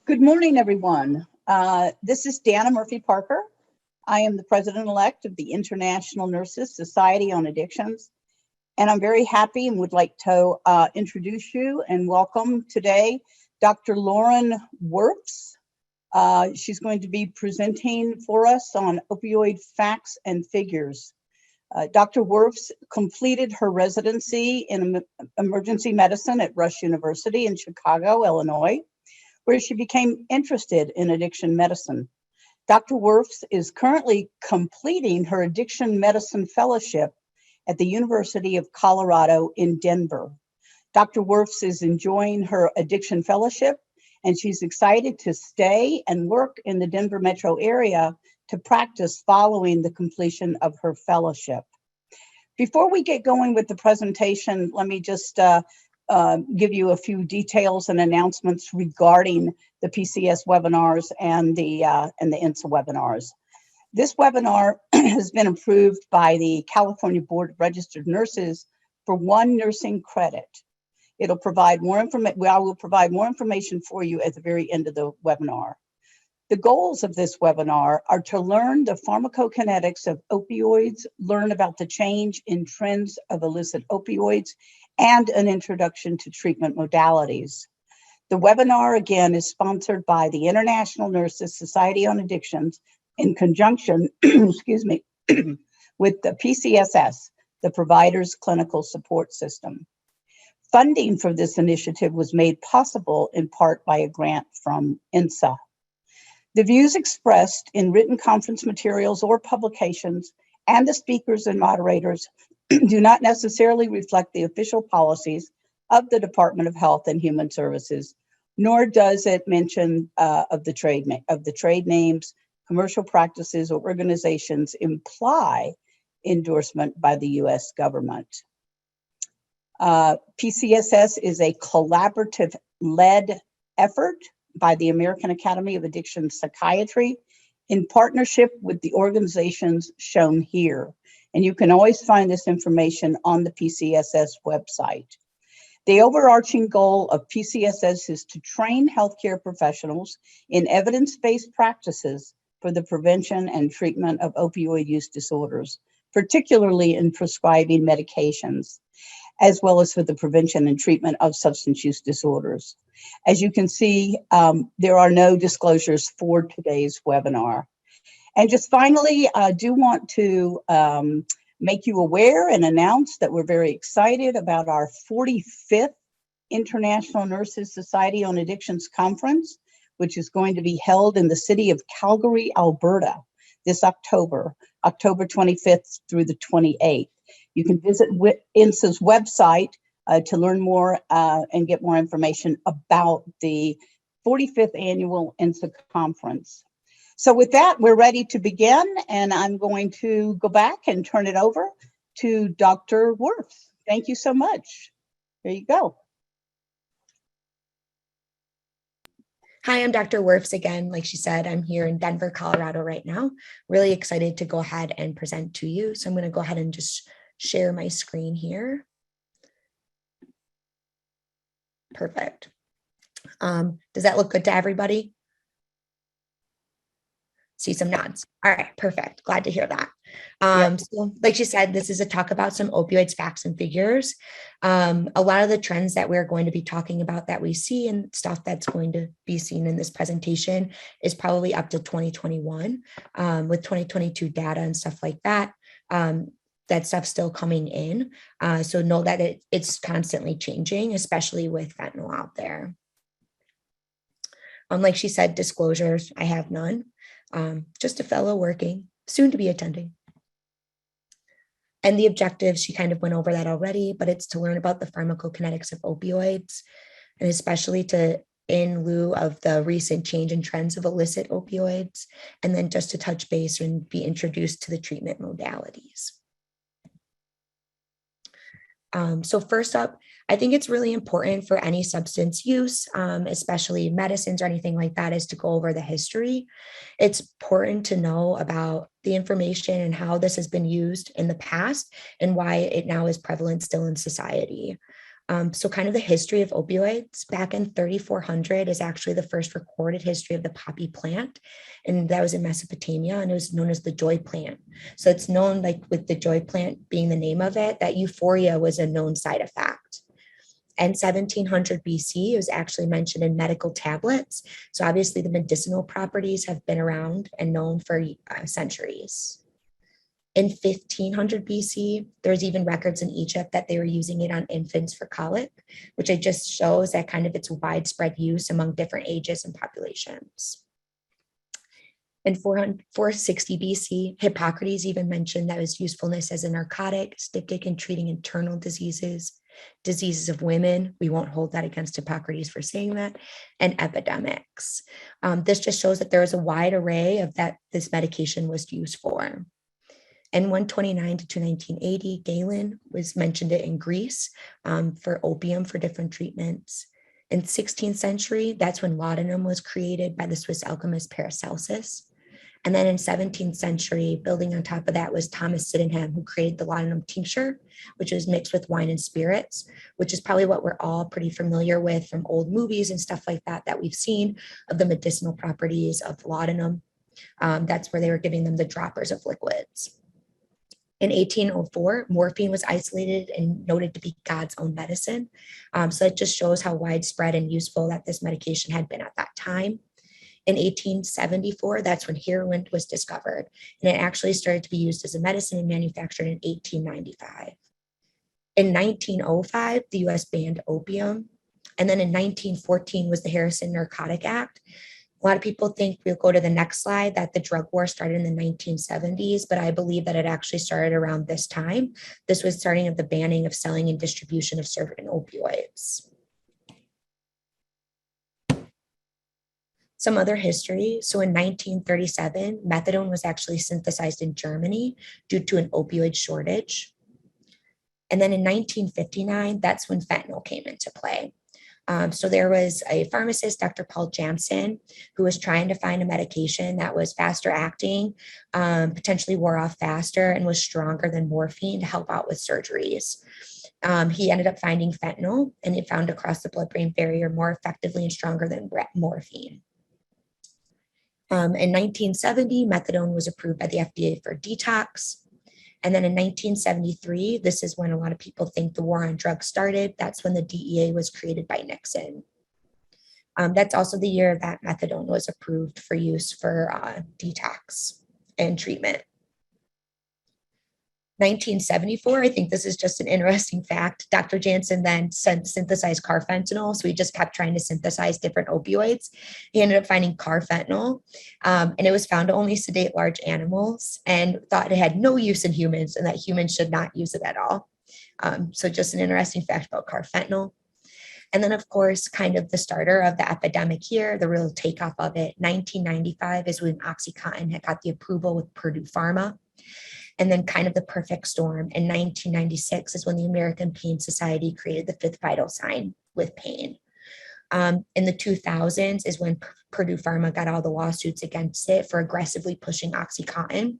Good morning, everyone. This is Dana Murphy-Parker. I am the president-elect of the International Nurses Society on Addictions, and I'm very happy and would like to introduce you and welcome today Dr. Lauran Wirf. She's going to be presenting for us on opioid facts and figures. Dr. Wirf completed her residency in emergency medicine at Rush University in Chicago, Illinois, where she became interested in addiction medicine. Dr. Wirf is currently completing her addiction medicine fellowship at the University of Colorado in Denver. Dr. Wirf is enjoying her addiction fellowship, and she's excited to stay and work in the Denver metro area to practice following the completion of her fellowship. Before we get going with the presentation, let me just give you a few details and announcements regarding the PCS webinars and the INSA webinars. This webinar has been approved by the California Board of Registered Nurses for 1 nursing credit. It'll provide more information. I will provide more information for you at the very end of the webinar. The goals of this webinar are to learn the pharmacokinetics of opioids, learn about the change in trends of illicit opioids, and an introduction to treatment modalities. The webinar, again, is sponsored by the International Nurses Society on Addictions in conjunction, excuse me, with the PCSS, the Providers Clinical Support System. Funding for this initiative was made possible in part by a grant from INSA. The views expressed in written conference materials or publications and the speakers and moderators do not necessarily reflect the official policies of the Department of Health and Human Services, nor does it mention of the trade names, commercial practices, or organizations imply endorsement by the U.S. government. PCSS is a collaborative-led effort by the American Academy of Addiction Psychiatry in partnership with the organizations shown here. And you can always find this information on the PCSS website. The overarching goal of PCSS is to train healthcare professionals in evidence-based practices for the prevention and treatment of opioid use disorders, particularly in prescribing medications, as well as for the prevention and treatment of substance use disorders. As you can see, there are no disclosures for today's webinar. And just finally, I do want to make you aware and announce that we're very excited about our 45th International Nurses Society on Addictions Conference, which is going to be held in the city of Calgary, Alberta, this October 25th through the 28th. You can visit INSA's website to learn more and get more information about the 45th annual INSA conference. So with that, we're ready to begin, and I'm going to go back and turn it over to Dr. Wirf. Thank you so much. There you go. Hi, I'm Dr. Wirf again. Like she said, I'm here in Denver, Colorado right now. Really excited to go ahead and present to you. So I'm going to go ahead and just share my screen here. Perfect. Does that look good to everybody? See some nods. All right, perfect. Glad to hear that. So like she said, this is a talk about some opioids, facts, and figures. A lot of the trends that we're going to be talking about that we see and stuff that's going to be seen in this presentation is probably up to 2021 with 2022 data and stuff like that. That stuff's still coming in. So know that it's constantly changing, especially with fentanyl out there. Like she said, disclosures, I have none. Just a fellow working, soon to be attending. And the objectives, she kind of went over that already, but it's to learn about the pharmacokinetics of opioids, and especially in lieu of the recent change in trends of illicit opioids, and then just to touch base and be introduced to the treatment modalities. So first up, I think it's really important for any substance use, especially medicines or anything like that, is to go over the history. It's important to know about the information and how this has been used in the past and why it now is prevalent still in society. So kind of the history of opioids back in 3400 is actually the first recorded history of the poppy plant. And that was in Mesopotamia, and it was known as the joy plant. So it's known, like with the joy plant being the name of it, that euphoria was a known side effect. And 1700 BC, it was actually mentioned in medical tablets. So obviously the medicinal properties have been around and known for centuries. In 1500 BC, there's even records in Egypt that they were using it on infants for colic, which it just shows that kind of its widespread use among different ages and populations. In 460 BC, Hippocrates even mentioned that its usefulness as a narcotic, styptic in treating internal diseases, diseases of women. We won't hold that against Hippocrates for saying that, and epidemics. This just shows that there is a wide array of that this medication was used for. In 129 to 1980, Galen was mentioned it in Greece for opium for different treatments. In 16th century, that's when laudanum was created by the Swiss alchemist Paracelsus. And then in 17th century, building on top of that was Thomas Sydenham, who created the laudanum tincture, which was mixed with wine and spirits, which is probably what we're all pretty familiar with from old movies and stuff like that, that we've seen of the medicinal properties of laudanum. That's where they were giving them the droppers of liquids. In 1804, morphine was isolated and noted to be God's own medicine. So it just shows how widespread and useful that this medication had been at that time. In 1874, that's when heroin was discovered, and it actually started to be used as a medicine and manufactured in 1895. In 1905, the US banned opium. And then in 1914 was the Harrison Narcotic Act. A lot of people think, we'll go to the next slide, that the drug war started in the 1970s, but I believe that it actually started around this time. This was starting of the banning of selling and distribution of certain opioids. Some other history. So in 1937, methadone was actually synthesized in Germany due to an opioid shortage. And then in 1959, that's when fentanyl came into play. So there was a pharmacist, Dr. Paul Janssen, who was trying to find a medication that was faster acting, potentially wore off faster, and was stronger than morphine to help out with surgeries. He ended up finding fentanyl, and it found across the blood-brain barrier more effectively and stronger than morphine. In 1970, methadone was approved by the FDA for detox. And then in 1973, this is when a lot of people think the war on drugs started. That's when the DEA was created by Nixon. That's also the year that methadone was approved for use for detox and treatment. 1974, I think this is just an interesting fact. Dr. Janssen then synthesized carfentanil. So he just kept trying to synthesize different opioids. He ended up finding carfentanil, and it was found to only sedate large animals, and thought it had no use in humans and that humans should not use it at all. So just an interesting fact about carfentanil. And then, of course, kind of the starter of the epidemic here, the real takeoff of it, 1995 is when OxyContin had got the approval with Purdue Pharma. And then kind of the perfect storm in 1996 is when the American Pain Society created the fifth vital sign with pain. In the 2000s is when Purdue Pharma got all the lawsuits against it for aggressively pushing OxyContin,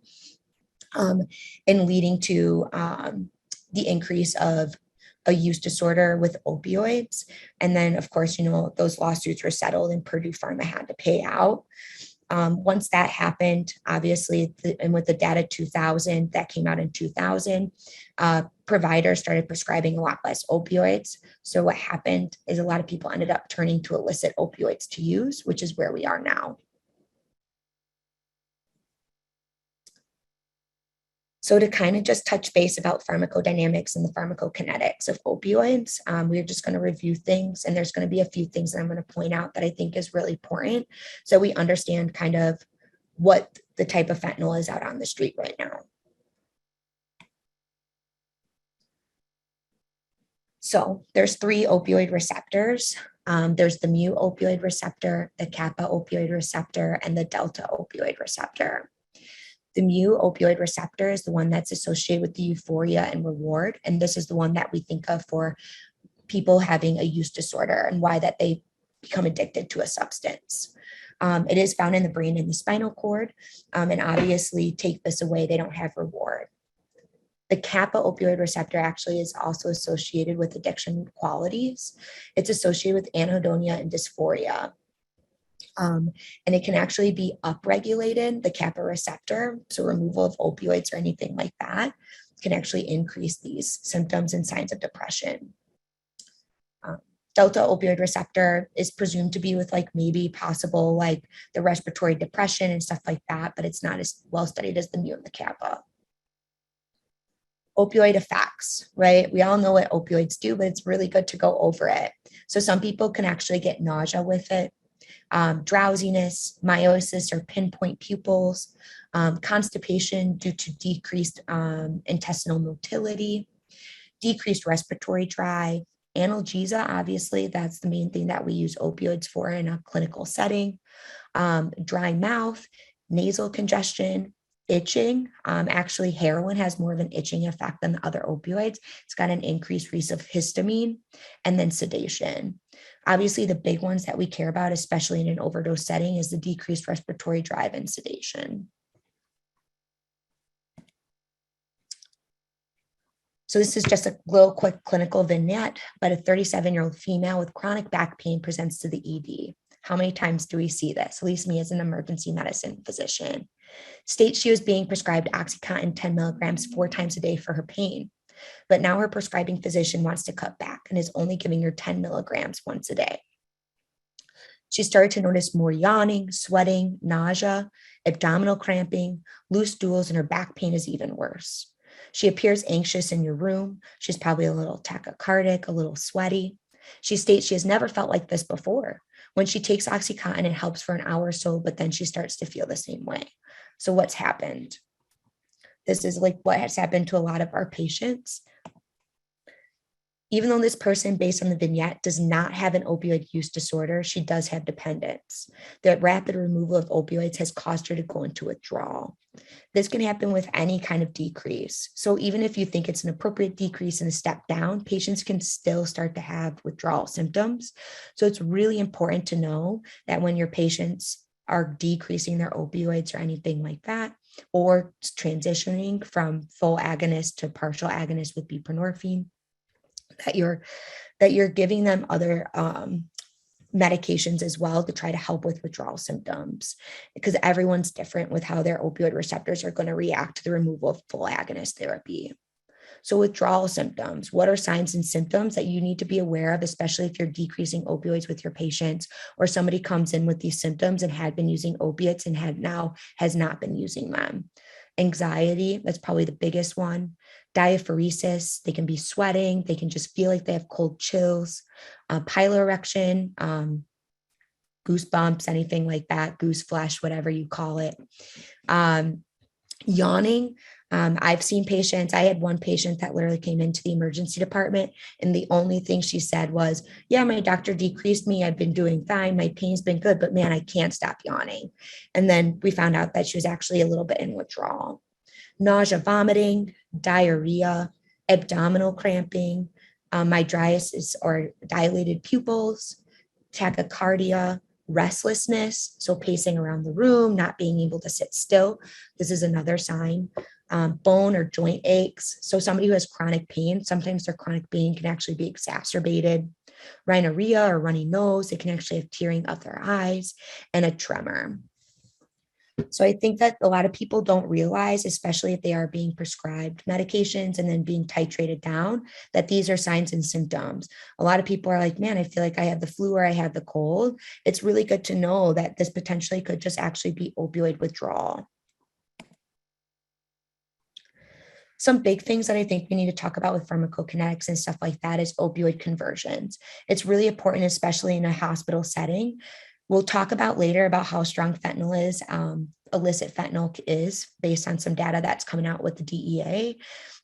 and leading to the increase of a use disorder with opioids. And then, of course, those lawsuits were settled and Purdue Pharma had to pay out. Once that happened, obviously, and with the Data 2000 that came out in 2000, providers started prescribing a lot less opioids. So what happened is a lot of people ended up turning to illicit opioids to use, which is where we are now. So to kind of just touch base about pharmacodynamics and the pharmacokinetics of opioids, we're just going to review things, and there's going to be a few things that I'm going to point out that I think is really important, so we understand kind of what the type of fentanyl is out on the street right now. So there's 3 opioid receptors. There's the mu opioid receptor, the kappa opioid receptor, and the delta opioid receptor. The mu opioid receptor is the one that's associated with the euphoria and reward. And this is the one that we think of for people having a use disorder and why that they become addicted to a substance. It is found in the brain and the spinal cord. And obviously, take this away, they don't have reward. The kappa opioid receptor actually is also associated with addiction qualities. It's associated with anhedonia and dysphoria. And it can actually be upregulated, the kappa receptor. So removal of opioids or anything like that can actually increase these symptoms and signs of depression. Delta opioid receptor is presumed to be with like maybe possible like the respiratory depression and stuff like that, but it's not as well studied as the mu and the kappa. Opioid effects, right? We all know what opioids do, but it's really good to go over it. So some people can actually get nausea with it, drowsiness, miosis or pinpoint pupils, constipation due to decreased intestinal motility, decreased respiratory drive, analgesia, obviously, that's the main thing that we use opioids for in a clinical setting, dry mouth, nasal congestion, itching. Actually, heroin has more of an itching effect than the other opioids. It's got an increased release of histamine, and then sedation. Obviously, the big ones that we care about, especially in an overdose setting, is the decreased respiratory drive and sedation. So this is just a little quick clinical vignette, but a 37-year-old female with chronic back pain presents to the ED. How many times do we see this? At least me as an emergency medicine physician. States she was being prescribed Oxycontin 10 milligrams 4 times a day for her pain, but now her prescribing physician wants to cut back and is only giving her 10 milligrams once a day. She started to notice more yawning, sweating, nausea, abdominal cramping, loose stools, and her back pain is even worse. She appears anxious in your room. She's probably a little tachycardic, a little sweaty. She states she has never felt like this before. When she takes Oxycontin, it helps for an hour or so, but then she starts to feel the same way. So what's happened? This is like what has happened to a lot of our patients. Even though this person, based on the vignette, does not have an opioid use disorder, she does have dependence. The rapid removal of opioids has caused her to go into withdrawal. This can happen with any kind of decrease. So even if you think it's an appropriate decrease and a step down, patients can still start to have withdrawal symptoms. So it's really important to know that when your patients are decreasing their opioids or anything like that, or transitioning from full agonist to partial agonist with buprenorphine, that you're giving them other medications as well to try to help with withdrawal symptoms, because everyone's different with how their opioid receptors are going to react to the removal of full agonist therapy. So withdrawal symptoms, what are signs and symptoms that you need to be aware of, especially if you're decreasing opioids with your patients, or somebody comes in with these symptoms and had been using opiates and has not been using them? Anxiety, that's probably the biggest one. Diaphoresis, they can be sweating, they can just feel like they have cold chills, piloerection, goosebumps, anything like that, goose flesh, whatever you call it. Yawning. I've seen patients, I had one patient that literally came into the emergency department, and the only thing she said was, yeah, my doctor decreased me. I've been doing fine. My pain's been good, but man, I can't stop yawning. And then we found out that she was actually a little bit in withdrawal. Nausea, vomiting, diarrhea, abdominal cramping, mydriasis or dilated pupils, tachycardia, restlessness, so pacing around the room, not being able to sit still. This is another sign. Bone or joint aches. So somebody who has chronic pain, sometimes their chronic pain can actually be exacerbated. Rhinorrhea or runny nose, they can actually have tearing of their eyes, and a tremor. So I think that a lot of people don't realize, especially if they are being prescribed medications and then being titrated down, that these are signs and symptoms. A lot of people are like, man, I feel like I have the flu or I have the cold. It's really good to know that this potentially could just actually be opioid withdrawal. Some big things that I think we need to talk about with pharmacokinetics and stuff like that is opioid conversions. It's really important, especially in a hospital setting. We'll talk about later about how strong fentanyl is, illicit fentanyl is, based on some data that's coming out with the DEA.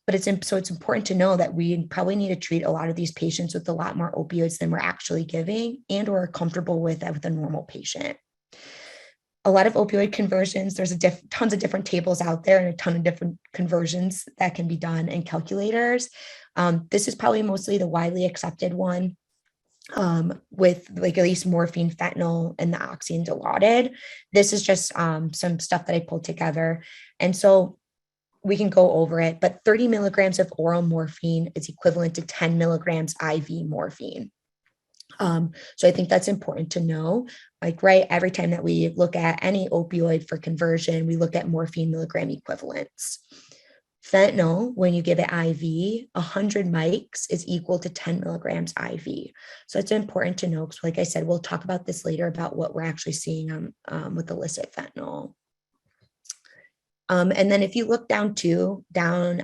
But it's important to know that we probably need to treat a lot of these patients with a lot more opioids than we're actually giving and or are comfortable with a normal patient. A lot of opioid conversions, there's tons of different tables out there and a ton of different conversions that can be done and calculators. This is probably mostly the widely accepted one, with like at least morphine, fentanyl, and the oxy and Dilaudid. This is just some stuff that I pulled together. And so we can go over it, but 30 milligrams of oral morphine is equivalent to 10 milligrams IV morphine. So I think that's important to know, like, right, every time that we look at any opioid for conversion, we look at morphine milligram equivalents. Fentanyl, when you give it IV, 100 mics is equal to 10 milligrams IV. So it's important to know, because like I said, we'll talk about this later about what we're actually seeing with illicit fentanyl. And then if you look down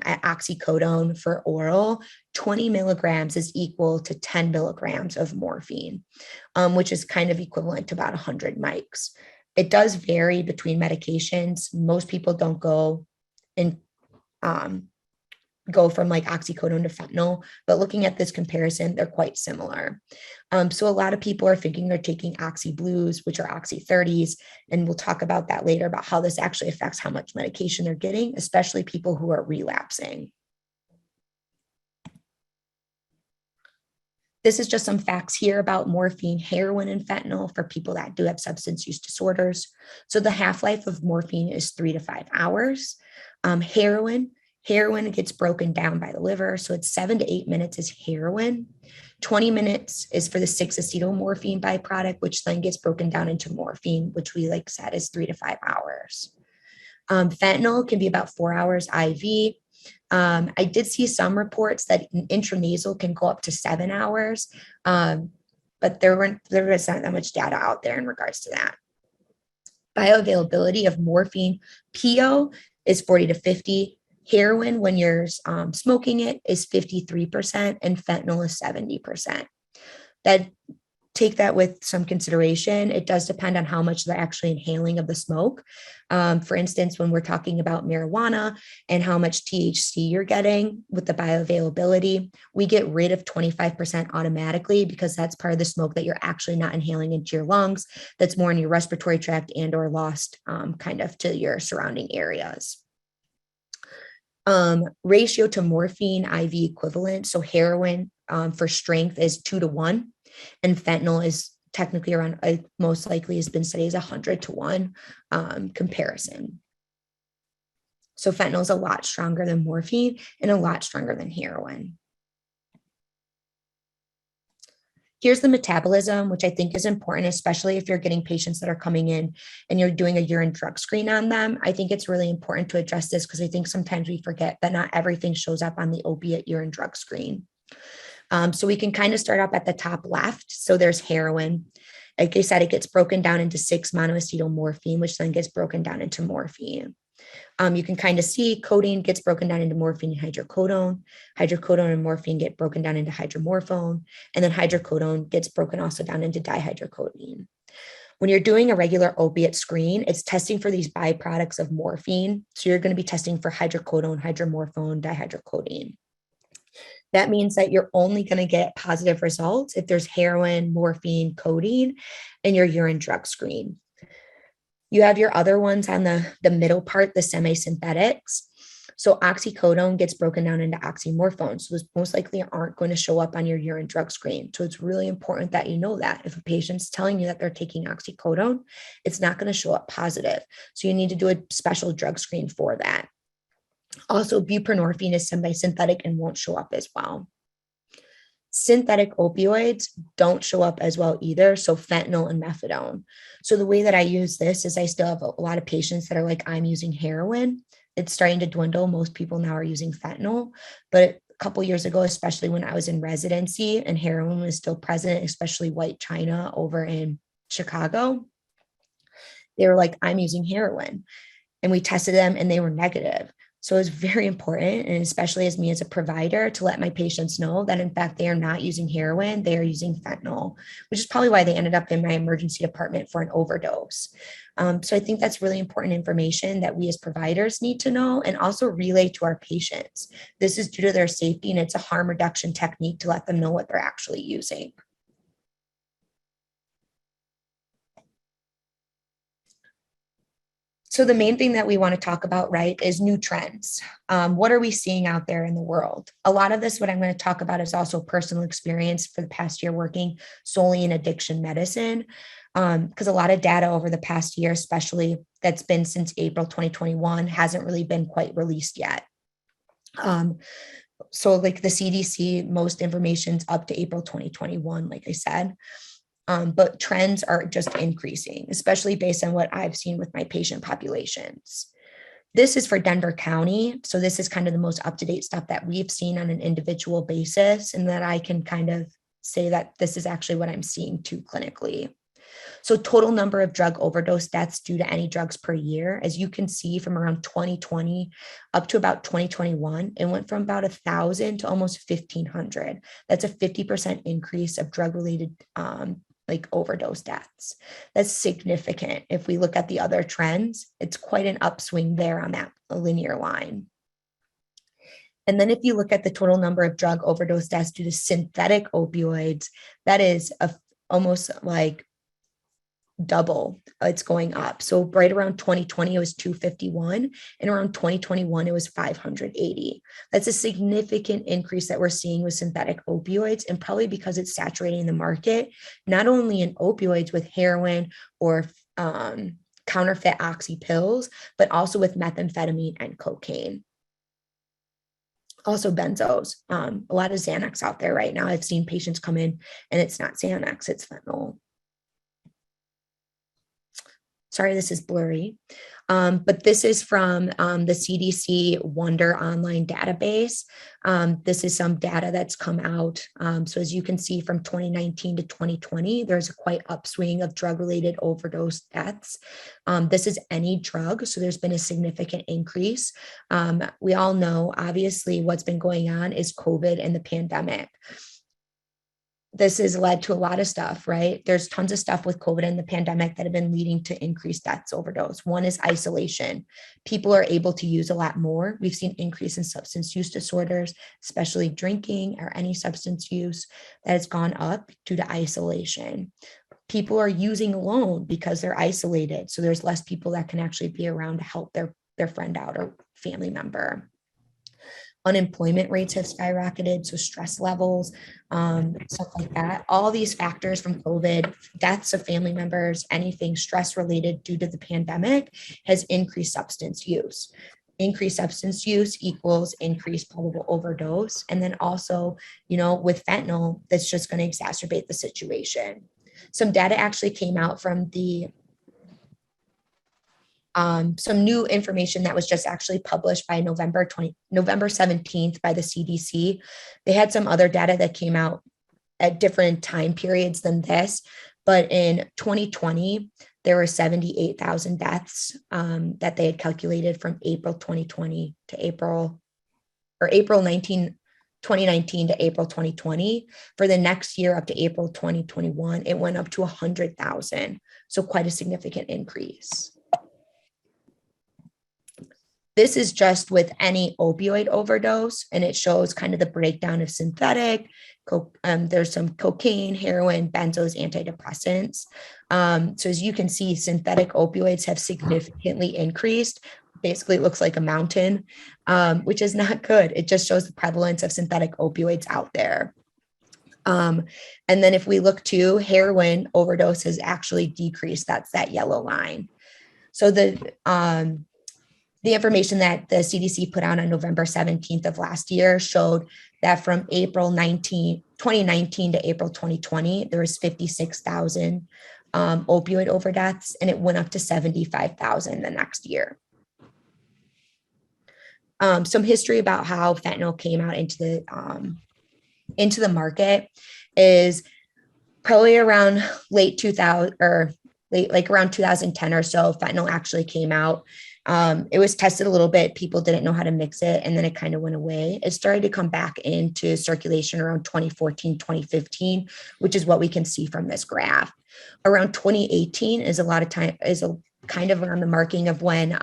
at oxycodone for oral, 20 milligrams is equal to 10 milligrams of morphine, which is kind of equivalent to about 100 mics. It does vary between medications. Most people don't go from like oxycodone to fentanyl, but looking at this comparison, they're quite similar. So a lot of people are thinking they're taking oxy blues, which are oxy 30s, and we'll talk about that later about how this actually affects how much medication they're getting, especially people who are relapsing. This is just some facts here about morphine, heroin, and fentanyl for people that do have substance use disorders. So the half-life of morphine is 3 to 5 hours. Heroin gets broken down by the liver. So it's 7 to 8 minutes is heroin. 20 minutes is for the 6-acetylmorphine byproduct, which then gets broken down into morphine, which we like said is 3 to 5 hours. Fentanyl can be about 4 hours IV. I did see some reports that intranasal can go up to 7 hours, but there was not that much data out there in regards to that. Bioavailability of morphine PO is 40 to 50. Heroin, when you're smoking it, is 53%, and fentanyl is 70%. Take that with some consideration. It does depend on how much they're actually inhaling of the smoke. For instance, when we're talking about marijuana and how much THC you're getting with the bioavailability, we get rid of 25% automatically because that's part of the smoke that you're actually not inhaling into your lungs. That's more in your respiratory tract and or lost kind of to your surrounding areas. Ratio to morphine IV equivalent. So heroin for strength is 2 to 1. And fentanyl is technically around, most likely has been studied as 100 to 1 comparison. So fentanyl is a lot stronger than morphine and a lot stronger than heroin. Here's the metabolism, which I think is important, especially if you're getting patients that are coming in and you're doing a urine drug screen on them. I think it's really important to address this because I think sometimes we forget that not everything shows up on the opiate urine drug screen. So we can kind of start up at the top left. So there's heroin. Like I said, it gets broken down into 6-monoacetylmorphine, which then gets broken down into morphine. You can kind of see codeine gets broken down into morphine and hydrocodone. Hydrocodone and morphine get broken down into hydromorphone. And then hydrocodone gets broken also down into dihydrocodeine. When you're doing a regular opiate screen, it's testing for these byproducts of morphine. So you're going to be testing for hydrocodone, hydromorphone, dihydrocodeine. That means that you're only going to get positive results if there's heroin, morphine, codeine in your urine drug screen. You have your other ones on the middle part, the semi-synthetics. So oxycodone gets broken down into oxymorphone. So those most likely aren't going to show up on your urine drug screen. So it's really important that you know that. If a patient's telling you that they're taking oxycodone, it's not going to show up positive. So you need to do a special drug screen for that. Also, buprenorphine is semi-synthetic and won't show up as well. Synthetic opioids don't show up as well either. So fentanyl and methadone. So the way that I use this is I still have a lot of patients that are like, I'm using heroin. It's starting to dwindle. Most people now are using fentanyl. But a couple years ago, especially when I was in residency and heroin was still present, especially white China over in Chicago, they were like, I'm using heroin. And we tested them and they were negative. So it's very important, and especially as me as a provider, to let my patients know that in fact they are not using heroin, they are using fentanyl, which is probably why they ended up in my emergency department for an overdose. So I think that's really important information that we as providers need to know and also relay to our patients. This is due to their safety, and it's a harm reduction technique to let them know what they're actually using. So the main thing that we want to talk about, right, is new trends. What are we seeing out there in the world? A lot of this, what I'm going to talk about, is also personal experience for the past year working solely in addiction medicine. because a lot of data over the past year, especially that's been since April 2021, hasn't really been quite released yet. So like the CDC, most information's up to April 2021, like I said. But trends are just increasing, especially based on what I've seen with my patient populations. This is for Denver County. So this is kind of the most up-to-date stuff that we've seen on an individual basis, and that I can kind of say that this is actually what I'm seeing too clinically. So total number of drug overdose deaths due to any drugs per year, as you can see from around 2020 up to about 2021, it went from about 1,000 to almost 1,500. That's a 50% increase of drug-related like overdose deaths. That's significant. If we look at the other trends, it's quite an upswing there on that linear line. And then if you look at the total number of drug overdose deaths due to synthetic opioids, that is almost like double. It's going up. So right around 2020, it was 251, and around 2021, it was 580. That's a significant increase that we're seeing with synthetic opioids, and probably because it's saturating the market, not only in opioids with heroin or counterfeit oxy pills, but also with methamphetamine and cocaine. Also benzos, a lot of Xanax out there right now. I've seen patients come in and it's not Xanax, it's fentanyl. Sorry, this is blurry, but this is from the CDC Wonder online database. This is some data that's come out. So as you can see, from 2019 to 2020, there's a quite upswing of drug-related overdose deaths. This is any drug, so there's been a significant increase. We all know, obviously, what's been going on is COVID and the pandemic. This has led to a lot of stuff, right? There's tons of stuff with COVID and the pandemic that have been leading to increased deaths overdose. One is isolation. People are able to use a lot more. We've seen increase in substance use disorders, especially drinking or any substance use that has gone up due to isolation. People are using alone because they're isolated. So there's less people that can actually be around to help their friend out or family member. Unemployment rates have skyrocketed, so stress levels, stuff like that. All these factors from COVID, deaths of family members, anything stress related due to the pandemic has increased substance use. Increased substance use equals increased probable overdose. And then also, with fentanyl, that's just going to exacerbate the situation. Some data actually came out from some new information that was just actually published by November 17th by the CDC. They had some other data that came out at different time periods than this, but in 2020, there were 78,000 deaths that they had calculated from April 2020 to April 2019 to April 2020. For the next year up to April 2021, it went up to 100,000. So quite a significant increase. This is just with any opioid overdose, and it shows kind of the breakdown of synthetic. There's some cocaine, heroin, benzos, antidepressants. So as you can see, synthetic opioids have significantly increased. Basically, it looks like a mountain, which is not good. It just shows the prevalence of synthetic opioids out there. And then if we look to heroin overdose has actually decreased. That's that yellow line. So the information that the CDC put out on November 17th of last year showed that from April 2019 to April 2020, there was 56,000 opioid overdeaths, and it went up to 75,000 the next year. Some history about how fentanyl came out into the market is probably around late 2000 or late around 2010 or so. Fentanyl actually came out. It was tested a little bit. People didn't know how to mix it, and then it kind of went away. It started to come back into circulation around 2014, 2015, which is what we can see from this graph. Around 2018 is kind of around the marking of when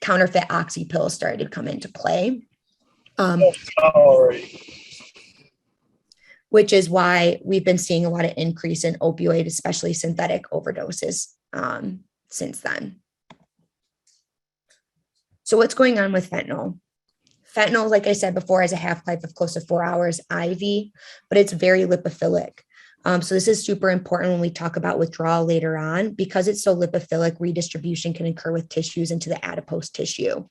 counterfeit oxy pills started to come into play. Which is why we've been seeing a lot of increase in opioid, especially synthetic overdoses since then. So what's going on with fentanyl? Fentanyl, like I said before, has a half-life of close to 4 hours IV, but it's very lipophilic. So this is super important when we talk about withdrawal later on. Because it's so lipophilic, redistribution can occur with tissues into the adipose tissue.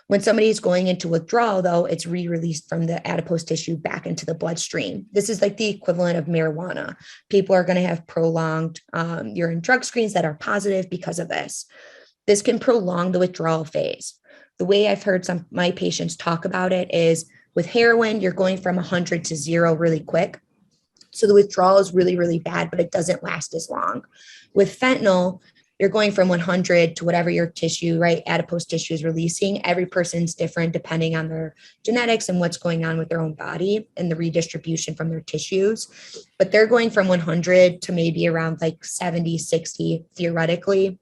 When somebody is going into withdrawal, though, it's re-released from the adipose tissue back into the bloodstream. This is like the equivalent of marijuana. People are going to have prolonged urine drug screens that are positive because of this. This can prolong the withdrawal phase. The way I've heard some of my patients talk about it is with heroin, you're going from 100 to 0 really quick. So the withdrawal is really, really bad, but it doesn't last as long. With fentanyl, you're going from 100 to whatever your tissue, right, adipose tissue is releasing. Every person's different depending on their genetics and what's going on with their own body and the redistribution from their tissues. But they're going from 100 to maybe around like 70, 60, theoretically,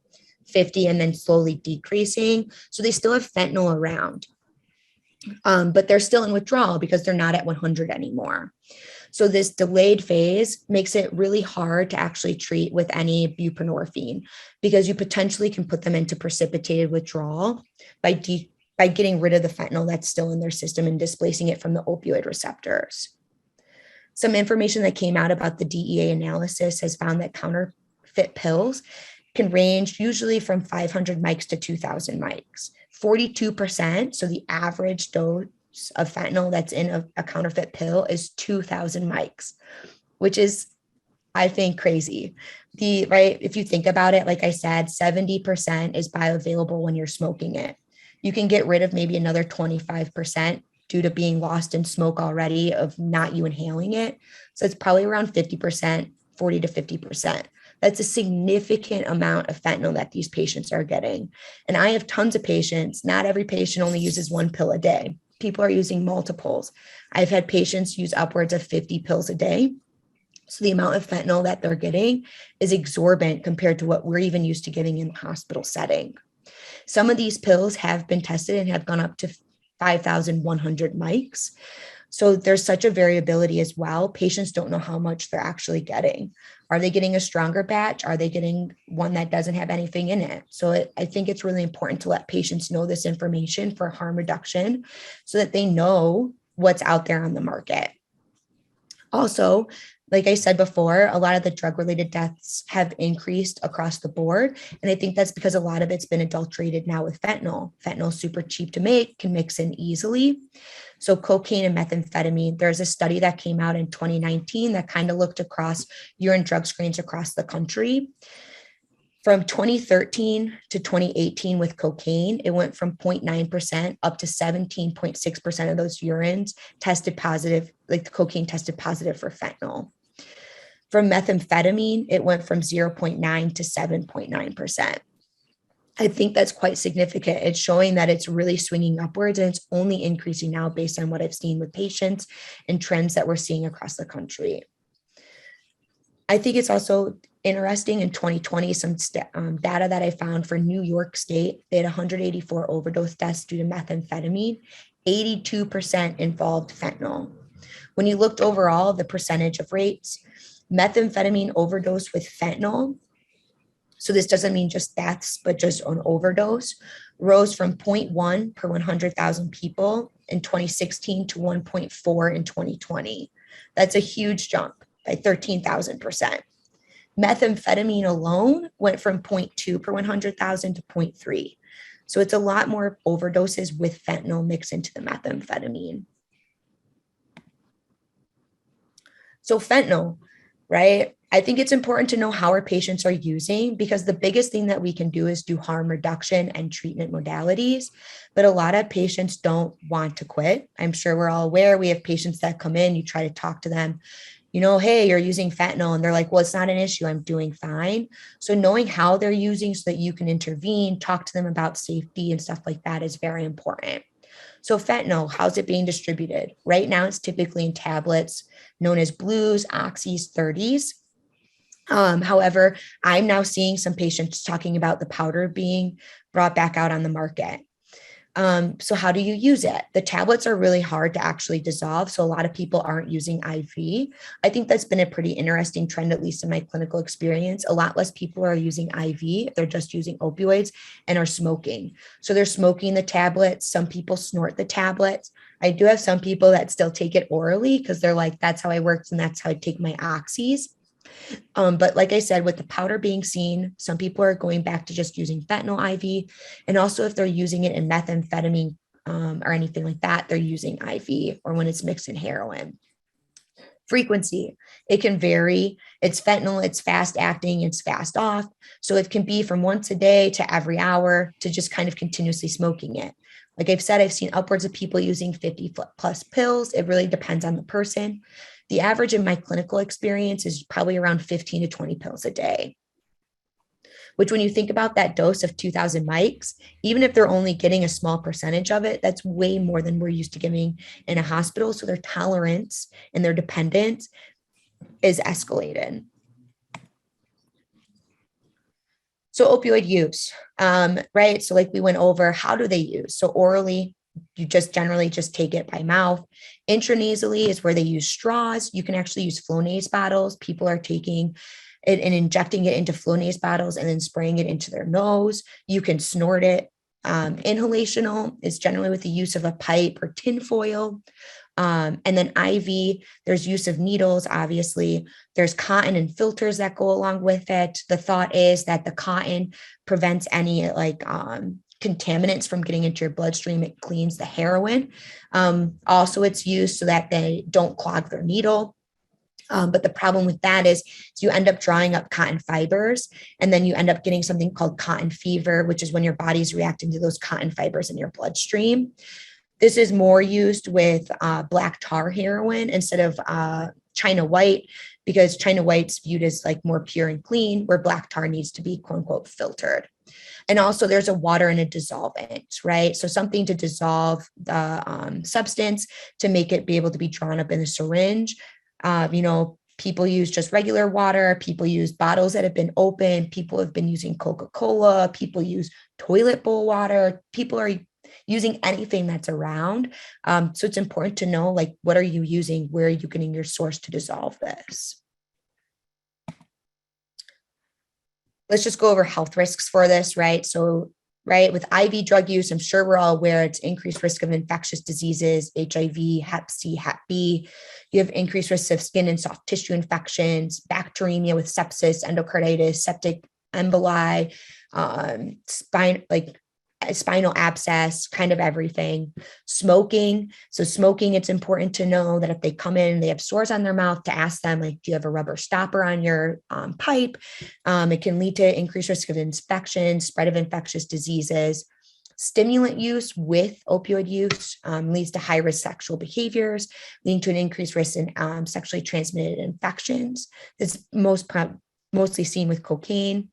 50, and then slowly decreasing. So they still have fentanyl around, but they're still in withdrawal because they're not at 100 anymore. So this delayed phase makes it really hard to actually treat with any buprenorphine because you potentially can put them into precipitated withdrawal by getting rid of the fentanyl that's still in their system and displacing it from the opioid receptors. Some information that came out about the DEA analysis has found that counterfeit pills can range usually from 500 mics to 2,000 mics. 42%, so the average dose of fentanyl that's in a counterfeit pill is 2,000 mics, which is, I think, crazy. Right, if you think about it, like I said, 70% is bioavailable when you're smoking it. You can get rid of maybe another 25% due to being lost in smoke already of not you inhaling it. So it's probably around 50%, 40 to 50%. That's a significant amount of fentanyl that these patients are getting. And I have tons of patients. Not every patient only uses one pill a day. People are using multiples. I've had patients use upwards of 50 pills a day. So the amount of fentanyl that they're getting is exorbitant compared to what we're even used to getting in the hospital setting. Some of these pills have been tested and have gone up to 5,100 mics. So there's such a variability as well. Patients don't know how much they're actually getting. Are they getting a stronger batch? Are they getting one that doesn't have anything in it? So I think it's really important to let patients know this information for harm reduction so that they know what's out there on the market. Also, like I said before, a lot of the drug-related deaths have increased across the board. And I think that's because a lot of it's been adulterated now with fentanyl. Fentanyl is super cheap to make, can mix in easily. So cocaine and methamphetamine, there's a study that came out in 2019 that kind of looked across urine drug screens across the country. From 2013 to 2018 with cocaine, it went from 0.9% up to 17.6% of those urines tested positive, like the cocaine tested positive for fentanyl. From methamphetamine, it went from 0.9 to 7.9%. I think that's quite significant. It's showing that it's really swinging upwards and it's only increasing now based on what I've seen with patients and trends that we're seeing across the country. I think it's also interesting in 2020, some data that I found for New York State, they had 184 overdose deaths due to methamphetamine, 82% involved fentanyl. When you looked overall, the percentage of rates, methamphetamine overdose with fentanyl, so this doesn't mean just deaths, but just an overdose, rose from 0.1 per 100,000 people in 2016 to 1.4 in 2020. That's a huge jump by 13,000%. Methamphetamine alone went from 0.2 per 100,000 to 0.3. So it's a lot more overdoses with fentanyl mixed into the methamphetamine. So fentanyl, right? I think it's important to know how our patients are using because the biggest thing that we can do is do harm reduction and treatment modalities. But a lot of patients don't want to quit. I'm sure we're all aware. We have patients that come in, you try to talk to them, you know, hey, you're using fentanyl. And they're like, well, it's not an issue. I'm doing fine. So knowing how they're using so that you can intervene, talk to them about safety and stuff like that is very important. So fentanyl, how's it being distributed? Right now, it's typically in tablets known as blues, oxys, 30s. However, I'm now seeing some patients talking about the powder being brought back out on the market. So how do you use it? The tablets are really hard to actually dissolve. So a lot of people aren't using IV. I think that's been a pretty interesting trend, at least in my clinical experience. A lot less people are using IV. They're just using opioids and are smoking. So they're smoking the tablets. Some people snort the tablets. I do have some people that still take it orally because they're like, that's how I work and that's how I take my oxys. But like I said, with the powder being seen, some people are going back to just using fentanyl IV. And also if they're using it in methamphetamine or anything like that, they're using IV, or when it's mixed in heroin. Frequency, it can vary. It's fentanyl, it's fast acting, it's fast off. So it can be from once a day to every hour to just kind of continuously smoking it. Like I've said, I've seen upwards of people using 50 plus pills. It really depends on the person. The average in my clinical experience is probably around 15 to 20 pills a day, which when you think about that dose of 2000 mics, even if they're only getting a small percentage of it, that's way more than we're used to giving in a hospital. So their tolerance and their dependence is escalated. So opioid use, right? So like we went over, how do they use? So orally, you just generally just take it by mouth. Intranasally is where they use straws. You can actually use Flonase bottles. People are taking it and injecting it into Flonase bottles and then spraying it into their nose. You can snort it. Inhalational is generally with the use of a pipe or tin foil. And then IV, there's use of needles, obviously. There's cotton and filters that go along with it. The thought is that the cotton prevents any like contaminants from getting into your bloodstream. It cleans the heroin. Also, it's used so that they don't clog their needle. But the problem with that is you end up drawing up cotton fibers, and then you end up getting something called cotton fever, which is when your body's reacting to those cotton fibers in your bloodstream. This is more used with black tar heroin instead of China white, because China white's viewed as like more pure and clean, where black tar needs to be quote unquote filtered. And also there's a water and a dissolvent, right? So something to dissolve the substance to make it be able to be drawn up in a syringe. People use just regular water. People use bottles that have been opened. People have been using Coca-Cola. People use toilet bowl water. People are using anything that's around. So it's important to know, like, what are you using? Where are you getting your source to dissolve this? Let's just go over health risks for this, right? So, right, with IV drug use, I'm sure we're all aware it's increased risk of infectious diseases, HIV, Hep C, Hep B. You have increased risks of skin and soft tissue infections, bacteremia with sepsis, endocarditis, septic emboli, spinal abscess, kind of everything. Smoking. So smoking, it's important to know that if they come in and they have sores on their mouth, to ask them, like, do you have a rubber stopper on your pipe? It can lead to increased risk of infection, spread of infectious diseases. Stimulant use with opioid use leads to high-risk sexual behaviors, leading to an increased risk in sexually transmitted infections. It's mostly seen with cocaine.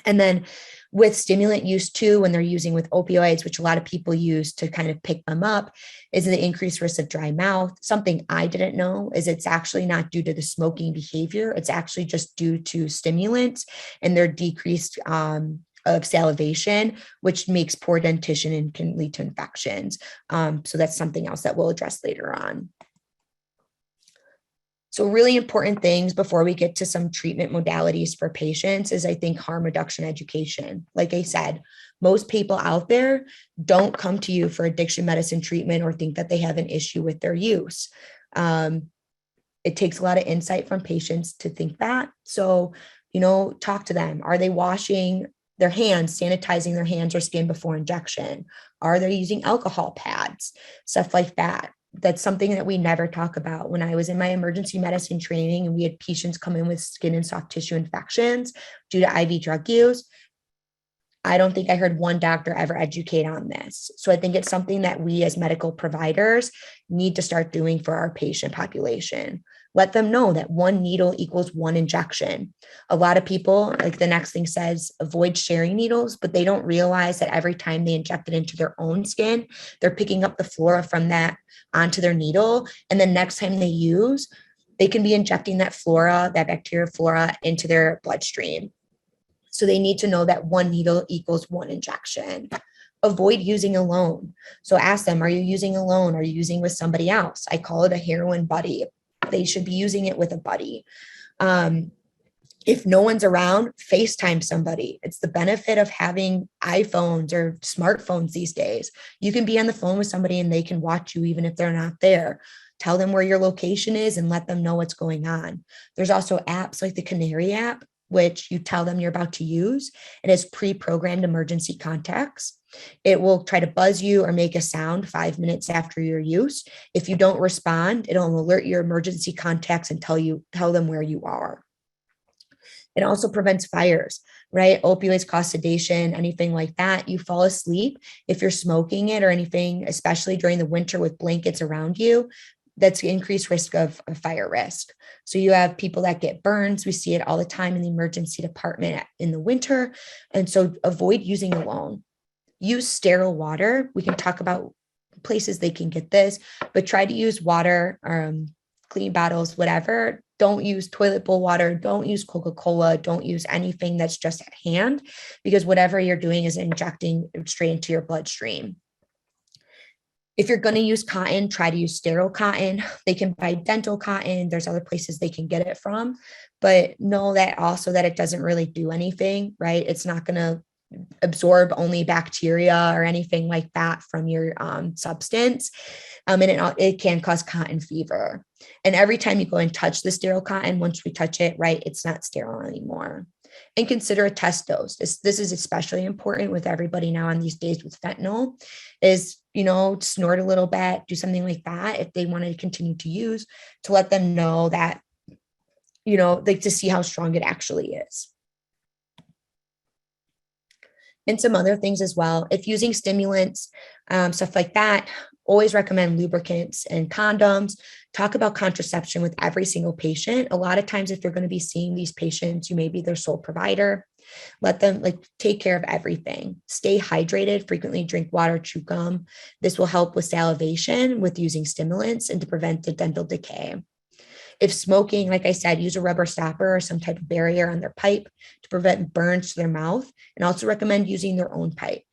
And then with stimulant use too, when they're using with opioids, which a lot of people use to kind of pick them up, is the increased risk of dry mouth. Something I didn't know is it's actually not due to the smoking behavior. It's actually just due to stimulants and their decreased of salivation, which makes poor dentition and can lead to infections. So that's something else that we'll address later on. So really important things before we get to some treatment modalities for patients is, I think, harm reduction education. Like I said, most people out there don't come to you for addiction medicine treatment or think that they have an issue with their use. It takes a lot of insight from patients to think that. So, talk to them. Are they washing their hands, sanitizing their hands or skin before injection? Are they using alcohol pads? Stuff like that. That's something that we never talk about. When I was in my emergency medicine training and we had patients come in with skin and soft tissue infections due to IV drug use, I don't think I heard one doctor ever educate on this. So I think it's something that we as medical providers need to start doing for our patient population. Let them know that one needle equals one injection. A lot of people, like the next thing says, avoid sharing needles, but they don't realize that every time they inject it into their own skin, they're picking up the flora from that onto their needle. And then next time they use, they can be injecting that flora, that bacteria flora, into their bloodstream. So they need to know that one needle equals one injection. Avoid using alone. So ask them, are you using alone? Are you using with somebody else? I call it a heroin buddy. They should be using it with a buddy. If no one's around, FaceTime somebody. It's the benefit of having iPhones or smartphones these days. You can be on the phone with somebody and they can watch you even if they're not there. tell them where your location is and let them know what's going on. There's also apps like the Canary app, which you tell them you're about to use. It has pre-programmed emergency contacts. It will try to buzz you or make a sound 5 minutes after your use. If you don't respond, it'll alert your emergency contacts and tell them where you are. It also prevents fires, right? Opioids cause sedation, anything like that. You fall asleep. If you're smoking it or anything, especially during the winter with blankets around you, that's increased risk of fire risk. So you have people that get burns. We see it all the time in the emergency department in the winter. And so avoid using alone. Use sterile water. We can talk about places they can get this, but try to use water, clean bottles, whatever. Don't use toilet bowl water. Don't use Coca-Cola. Don't use anything that's just at hand, because whatever you're doing is injecting straight into your bloodstream. If you're going to use cotton, try to use sterile cotton. They can buy dental cotton. There's other places they can get it from, but know that also that it doesn't really do anything, right? It's not going to absorb only bacteria or anything like that from your substance. And it can cause cotton fever. And every time you go and touch the sterile cotton, once we touch it, right, it's not sterile anymore. And consider a test dose. This is especially important with everybody now on these days with fentanyl is, snort a little bit, do something like that if they want to continue to use, to let them know that, like to see how strong it actually is. And some other things as well. If using stimulants, stuff like that, always recommend lubricants and condoms. Talk about contraception with every single patient. A lot of times, if you're going to be seeing these patients, you may be their sole provider. Let them take care of everything. Stay hydrated, frequently drink water, chew gum. This will help with salivation with using stimulants and to prevent the dental decay. If smoking, like I said, use a rubber stopper or some type of barrier on their pipe to prevent burns to their mouth, and also recommend using their own pipe.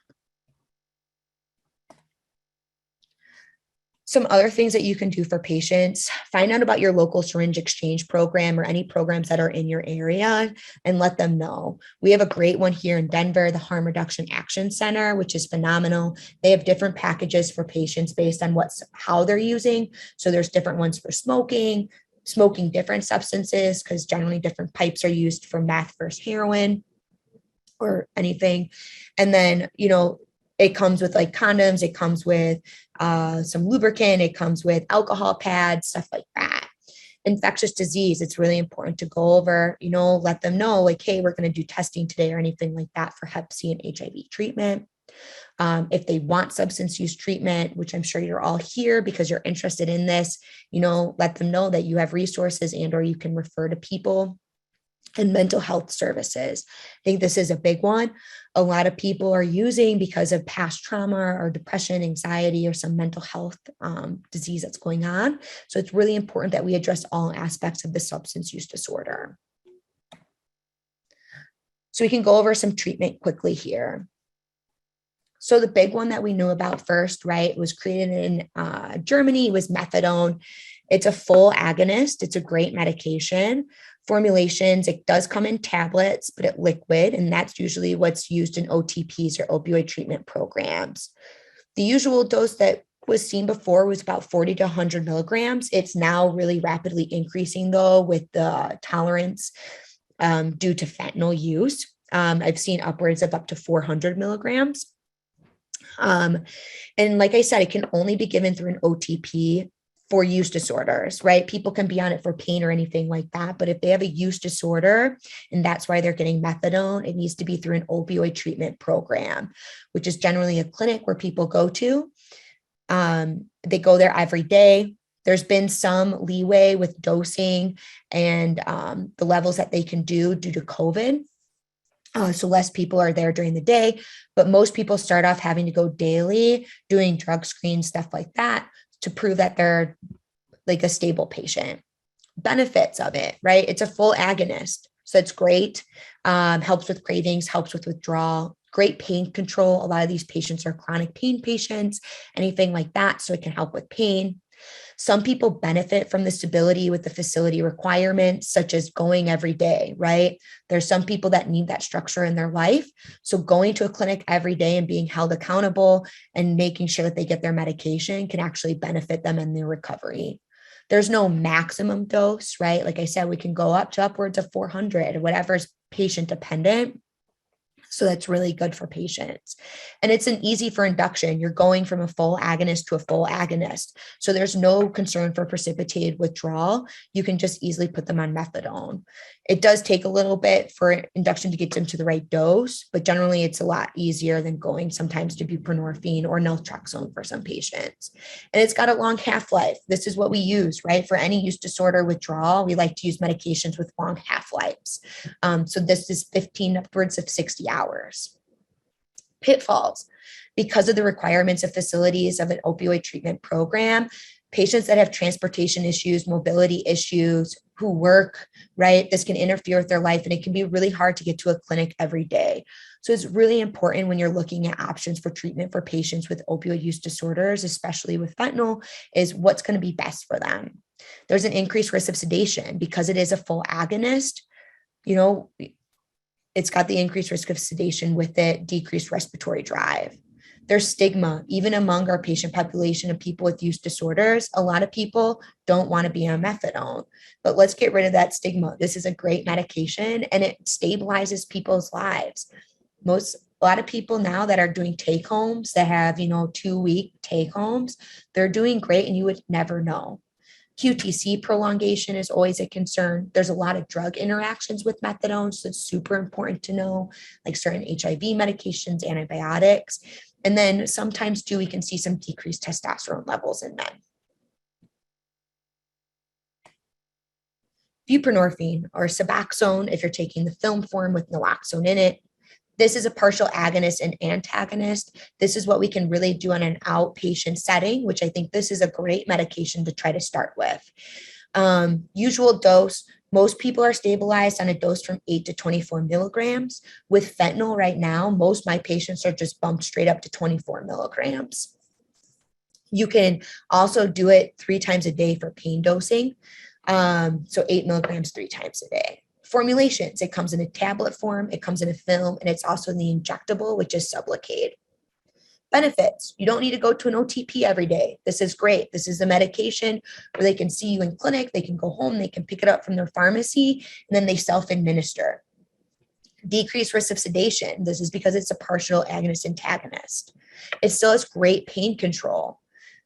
Some other things that you can do for patients: find out about your local syringe exchange program or any programs that are in your area and let them know. We have a great one here in Denver, the Harm Reduction Action Center, which is phenomenal. They have different packages for patients based on how they're using. So there's different ones for smoking different substances, because generally different pipes are used for meth versus heroin or anything. And then, it comes with condoms, it comes with some lubricant, it comes with alcohol pads, stuff like that. Infectious disease, it's really important to go over, let them know hey, we're going to do testing today or anything like that for Hep C and HIV treatment. If they want substance use treatment, which I'm sure you're all here because you're interested in this, let them know that you have resources or you can refer to people. And mental health services. I think this is a big one. A lot of people are using because of past trauma or depression, anxiety, or some mental health disease that's going on. So it's really important that we address all aspects of the substance use disorder. So we can go over some treatment quickly here. So the big one that we knew about first, right, was created in Germany, was methadone. It's a full agonist. It's a great medication. Formulations, it does come in tablets, but it's liquid, and that's usually what's used in OTPs or opioid treatment programs. The usual dose that was seen before was about 40 to 100 milligrams. It's now really rapidly increasing, though, with the tolerance due to fentanyl use. I've seen upwards of up to 400 milligrams. And like I said, it can only be given through an OTP for use disorders, right? People can be on it for pain or anything like that. But if they have a use disorder and that's why they're getting methadone, it needs to be through an opioid treatment program, which is generally a clinic where people go to. They go there every day. There's been some leeway with dosing and the levels that they can do due to COVID. So less people are there during the day, but most people start off having to go daily, doing drug screens, stuff like that, to prove that they're a stable patient. Benefits of it, right? It's a full agonist. So it's great. Helps with cravings, helps with withdrawal, great pain control. A lot of these patients are chronic pain patients, anything like that. So it can help with pain. Some people benefit from the stability with the facility requirements, such as going every day, right? There's some people that need that structure in their life. So going to a clinic every day and being held accountable and making sure that they get their medication can actually benefit them in their recovery. There's no maximum dose, right? Like I said, we can go up to upwards of 400 or whatever's patient dependent. So that's really good for patients. And it's an easy for induction. You're going from a full agonist to a full agonist. So there's no concern for precipitated withdrawal. You can just easily put them on methadone. It does take a little bit for induction to get them to the right dose, but generally it's a lot easier than going sometimes to buprenorphine or naltrexone for some patients. And it's got a long half-life. This is what we use, right? For any use disorder withdrawal, we like to use medications with long half-lives. So this is 15 upwards of 60 hours. Pitfalls. Because of the requirements of facilities of an opioid treatment program, patients that have transportation issues, mobility issues, who work, right, this can interfere with their life, and it can be really hard to get to a clinic every day. So it's really important when you're looking at options for treatment for patients with opioid use disorders, especially with fentanyl, is what's going to be best for them. There's an increased risk of sedation because it is a full agonist. It's got the increased risk of sedation with it, decreased respiratory drive. There's stigma, even among our patient population of people with use disorders. A lot of people don't want to be on methadone, but let's get rid of that stigma. This is a great medication and it stabilizes people's lives. A lot of people now that are doing take homes that have, 2-week take homes, they're doing great and you would never know. QTC prolongation is always a concern. There's a lot of drug interactions with methadone, so it's super important to know, like certain HIV medications, antibiotics. And then sometimes too, we can see some decreased testosterone levels in men. Buprenorphine or Suboxone, if you're taking the film form with naloxone in it, this is a partial agonist and antagonist. This is what we can really do on an outpatient setting, which I think this is a great medication to try to start with. Usual dose, most people are stabilized on a dose from 8 to 24 milligrams. With fentanyl right now, most of my patients are just bumped straight up to 24 milligrams. You can also do it 3 times a day for pain dosing. So 8 milligrams 3 times a day. Formulations, it comes in a tablet form, it comes in a film, and it's also in the injectable, which is Sublocade. Benefits, you don't need to go to an OTP every day. This is great. This is a medication where they can see you in clinic, they can go home, they can pick it up from their pharmacy, and then they self-administer. Decreased risk of sedation. This is because it's a partial agonist antagonist. It still has great pain control.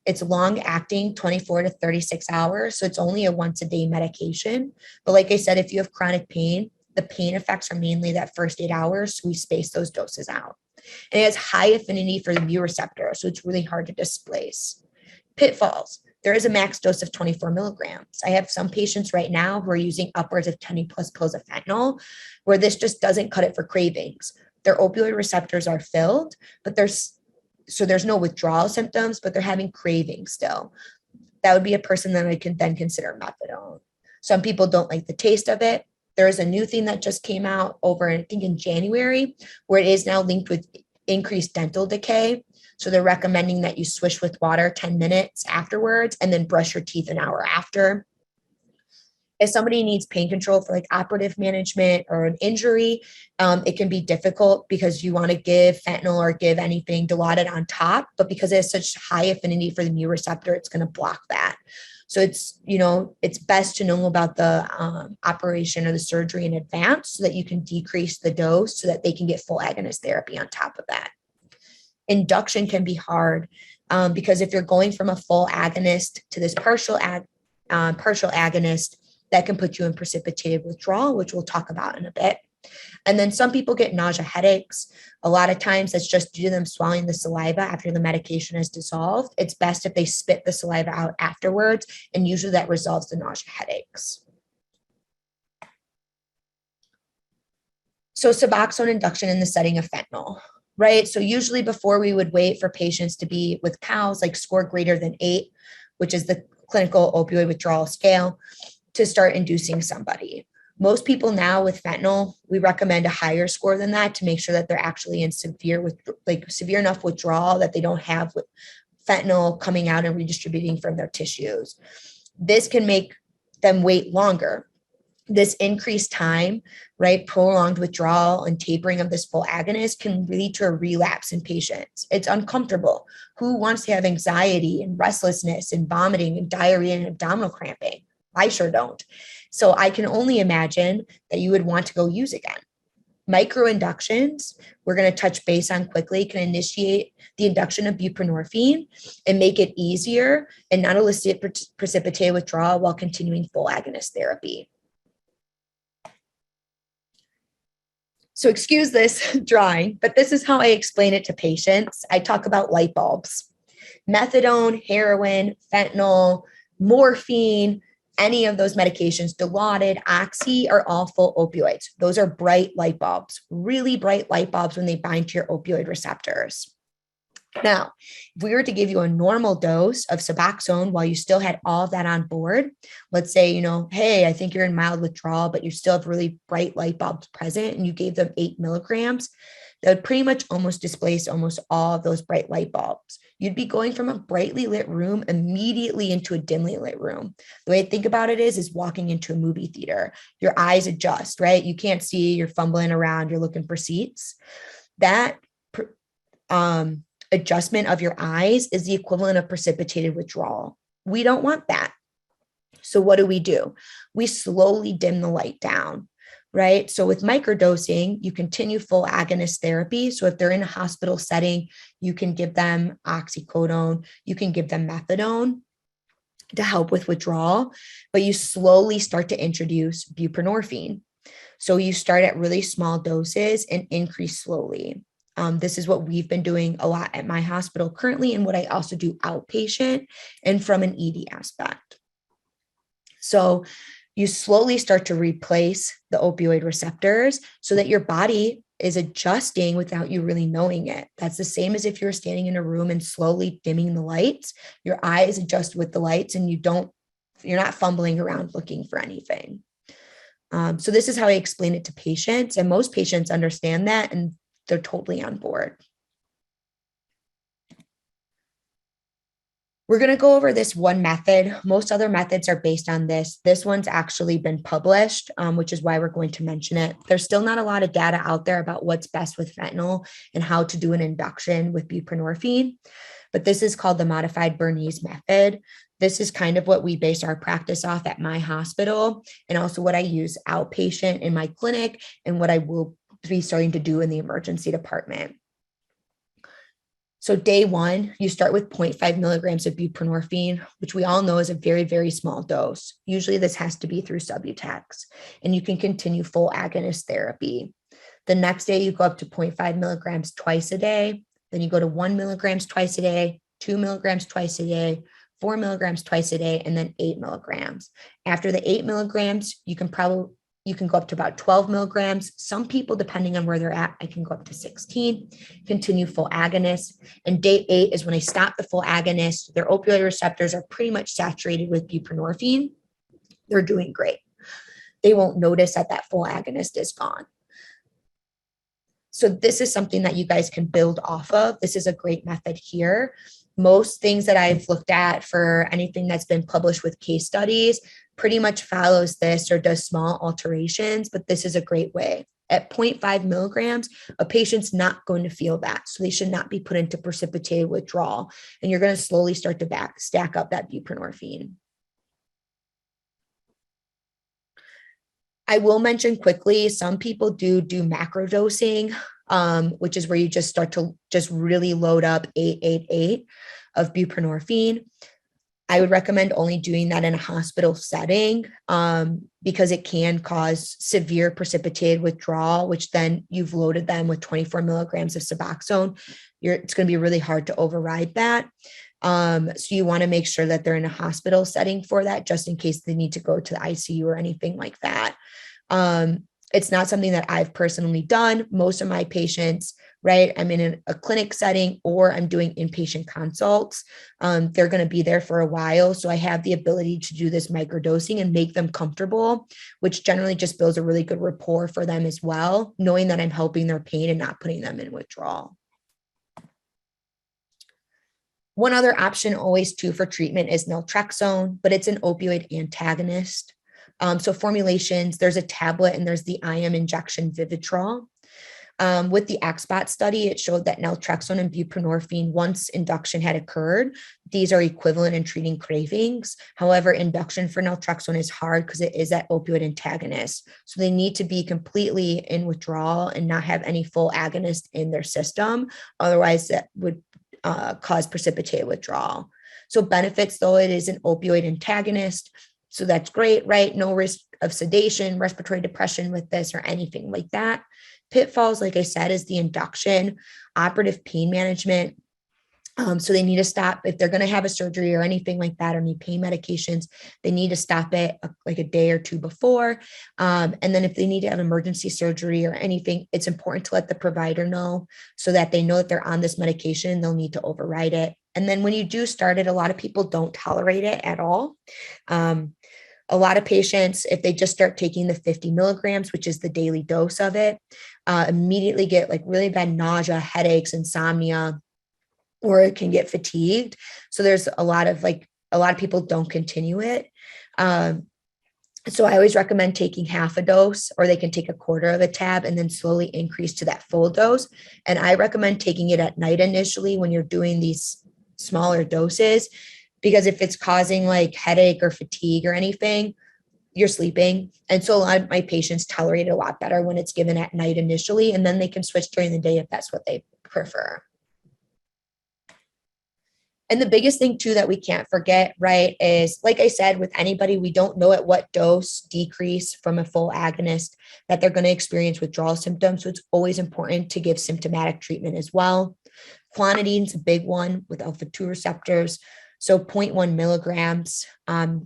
It's long acting, 24 to 36 hours. So it's only a once a day medication. But like I said, if you have chronic pain, the pain effects are mainly that first 8 hours. So we space those doses out. And it has high affinity for the mu receptor. So it's really hard to displace. Pitfalls. There is a max dose of 24 milligrams. I have some patients right now who are using upwards of 10 plus pills of fentanyl, where this just doesn't cut it for cravings. Their opioid receptors are filled, but there's no withdrawal symptoms, but they're having cravings still. That would be a person that I can then consider methadone. Some people don't like the taste of it. There is a new thing that just came out over, I think in January, where it is now linked with increased dental decay. So they're recommending that you swish with water 10 minutes afterwards and then brush your teeth an hour after. If somebody needs pain control for like operative management or an injury, it can be difficult because you want to give fentanyl or give anything Dilaudid on top, but because it has such high affinity for the mu receptor, it's going to block that. So it's best to know about the operation or the surgery in advance so that you can decrease the dose so that they can get full agonist therapy on top of that. Induction can be hard because if you're going from a full agonist to this partial agonist, that can put you in precipitated withdrawal, which we'll talk about in a bit. And then some people get nausea, headaches. A lot of times that's just due to them swallowing the saliva after the medication is dissolved. It's best if they spit the saliva out afterwards, and usually that resolves the nausea, headaches. So Suboxone induction in the setting of fentanyl, right? So usually before we would wait for patients to be with COWS, like score greater than 8, which is the clinical opioid withdrawal scale, to start inducing somebody. Most people now with fentanyl, we recommend a higher score than that to make sure that they're actually in severe enough withdrawal that they don't have fentanyl coming out and redistributing from their tissues. This can make them wait longer. This increased time, right, prolonged withdrawal and tapering of this full agonist can lead to a relapse in patients. It's uncomfortable. Who wants to have anxiety and restlessness and vomiting and diarrhea and abdominal cramping? I sure don't. So I can only imagine that you would want to go use again. Microinductions, we're going to touch base on quickly, can initiate the induction of buprenorphine and make it easier and not elicit precipitated withdrawal while continuing full agonist therapy. So excuse this drawing, but this is how I explain it to patients. I talk about light bulbs. Methadone, heroin, fentanyl, morphine, any of those medications, Dilaudid, Oxy, are all full opioids. Those are bright light bulbs, really bright light bulbs when they bind to your opioid receptors. Now, if we were to give you a normal dose of Suboxone while you still had all of that on board, let's say, hey, I think you're in mild withdrawal, but you still have really bright light bulbs present, and you gave them 8 milligrams, that would pretty much almost displace almost all of those bright light bulbs. You'd be going from a brightly lit room immediately into a dimly lit room. The way I think about it is walking into a movie theater. Your eyes adjust, right? You can't see, you're fumbling around, you're looking for seats. That adjustment of your eyes is the equivalent of precipitated withdrawal. We don't want that. So what do? We slowly dim the light down, right? So with microdosing, you continue full agonist therapy. So if they're in a hospital setting, you can give them oxycodone, you can give them methadone to help with withdrawal, but you slowly start to introduce buprenorphine. So you start at really small doses and increase slowly. This is what we've been doing a lot at my hospital currently, and what I also do outpatient and from an ED aspect. So you slowly start to replace the opioid receptors so that your body is adjusting without you really knowing it. That's the same as if you were standing in a room and slowly dimming the lights. Your eyes adjust with the lights, and you're not fumbling around looking for anything. So this is how I explain it to patients, and most patients understand that, and they're totally on board. We're going to go over this one method. Most other methods are based on this. This one's actually been published, which is why we're going to mention it. There's still not a lot of data out there about what's best with fentanyl and how to do an induction with buprenorphine, but this is called the modified Bernese method. This is kind of what we base our practice off at my hospital, and also what I use outpatient in my clinic, and what I will be starting to do in the emergency department. So day one, you start with 0.5 milligrams of buprenorphine, which we all know is a very, very small dose. Usually this has to be through Subutex, and you can continue full agonist therapy. The next day you go up to 0.5 milligrams twice a day. Then you go to 1 milligrams twice a day, 2 milligrams twice a day, 4 milligrams twice a day, and then 8 milligrams. After the 8 milligrams, you can go up to about 12 milligrams. Some people, depending on where they're at, I can go up to 16, continue full agonist. And day 8 is when I stop the full agonist. Their opioid receptors are pretty much saturated with buprenorphine. They're doing great. They won't notice that full agonist is gone. So this is something that you guys can build off of. This is a great method here. Most things that I've looked at for anything that's been published with case studies pretty much follows this or does small alterations, but this is a great way. At 0.5 milligrams, a patient's not going to feel that. So they should not be put into precipitated withdrawal. And you're going to slowly start to stack up that buprenorphine. I will mention quickly, some people do macro dosing, which is where you just start to just really load up 888 of buprenorphine. I would recommend only doing that in a hospital setting because it can cause severe precipitated withdrawal, which then you've loaded them with 24 milligrams of Suboxone. It's going to be really hard to override that. So you want to make sure that they're in a hospital setting for that, just in case they need to go to the ICU or anything like that. It's not something that I've personally done. Most of my patients, right, I'm in a clinic setting or I'm doing inpatient consults. They're going to be there for a while. So I have the ability to do this microdosing and make them comfortable, which generally just builds a really good rapport for them as well, knowing that I'm helping their pain and not putting them in withdrawal. One other option always too for treatment is Naltrexone, but it's an opioid antagonist. So formulations, there's a tablet and there's the IM injection Vivitrol. With the XBOT study, it showed that naltrexone and buprenorphine, once induction had occurred, these are equivalent in treating cravings. However, induction for naltrexone is hard because it is that opioid antagonist. So they need to be completely in withdrawal and not have any full agonist in their system. Otherwise, that would cause precipitated withdrawal. So benefits, though, it is an opioid antagonist. So that's great, right? No risk of sedation, respiratory depression with this or anything like that. Pitfalls, like I said, is the induction, operative pain management. So they need to stop if they're going to have a surgery or anything like that or need pain medications, they need to stop it like a day or two before. And then if they need to have emergency surgery or anything, it's important to let the provider know so that they know that they're on this medication, they'll need to override it. And then when you do start it, a lot of people don't tolerate it at all. A lot of patients, if they just start taking the 50 milligrams, which is the daily dose of it, immediately get like really bad nausea, headaches, insomnia, or it can get fatigued. So there's a lot of people don't continue it. So I always recommend taking half a dose, or they can take a quarter of a tab and then slowly increase to that full dose. And I recommend taking it at night initially when you're doing these smaller doses, because if it's causing like headache or fatigue or anything, you're sleeping. And so a lot of my patients tolerate it a lot better when it's given at night initially, and then they can switch during the day if that's what they prefer. And the biggest thing too that we can't forget, right, is like I said, with anybody, we don't know at what dose decrease from a full agonist that they're going to experience withdrawal symptoms. So it's always important to give symptomatic treatment as well. Quantity is a big one with alpha-2 receptors. So 0.1 milligrams,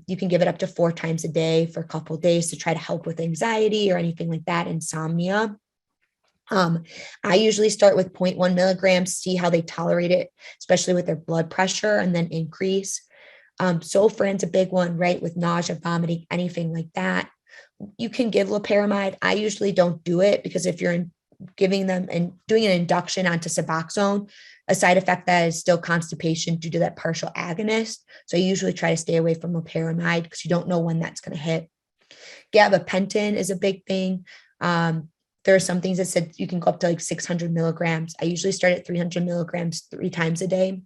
you can give it up to 4 times a day for a couple of days to try to help with anxiety or anything like that, insomnia. I usually start with 0.1 milligrams, see how they tolerate it, especially with their blood pressure, and then increase. Zofran's a big one, right? With nausea, vomiting, anything like that. You can give loperamide. I usually don't do it because if you're giving them and doing an induction onto Suboxone, a side effect that is still constipation due to that partial agonist. So I usually try to stay away from loperamide because you don't know when that's going to hit. Gabapentin is a big thing. There are some things that said you can go up to like 600 milligrams. I usually start at 300 milligrams 3 times a day.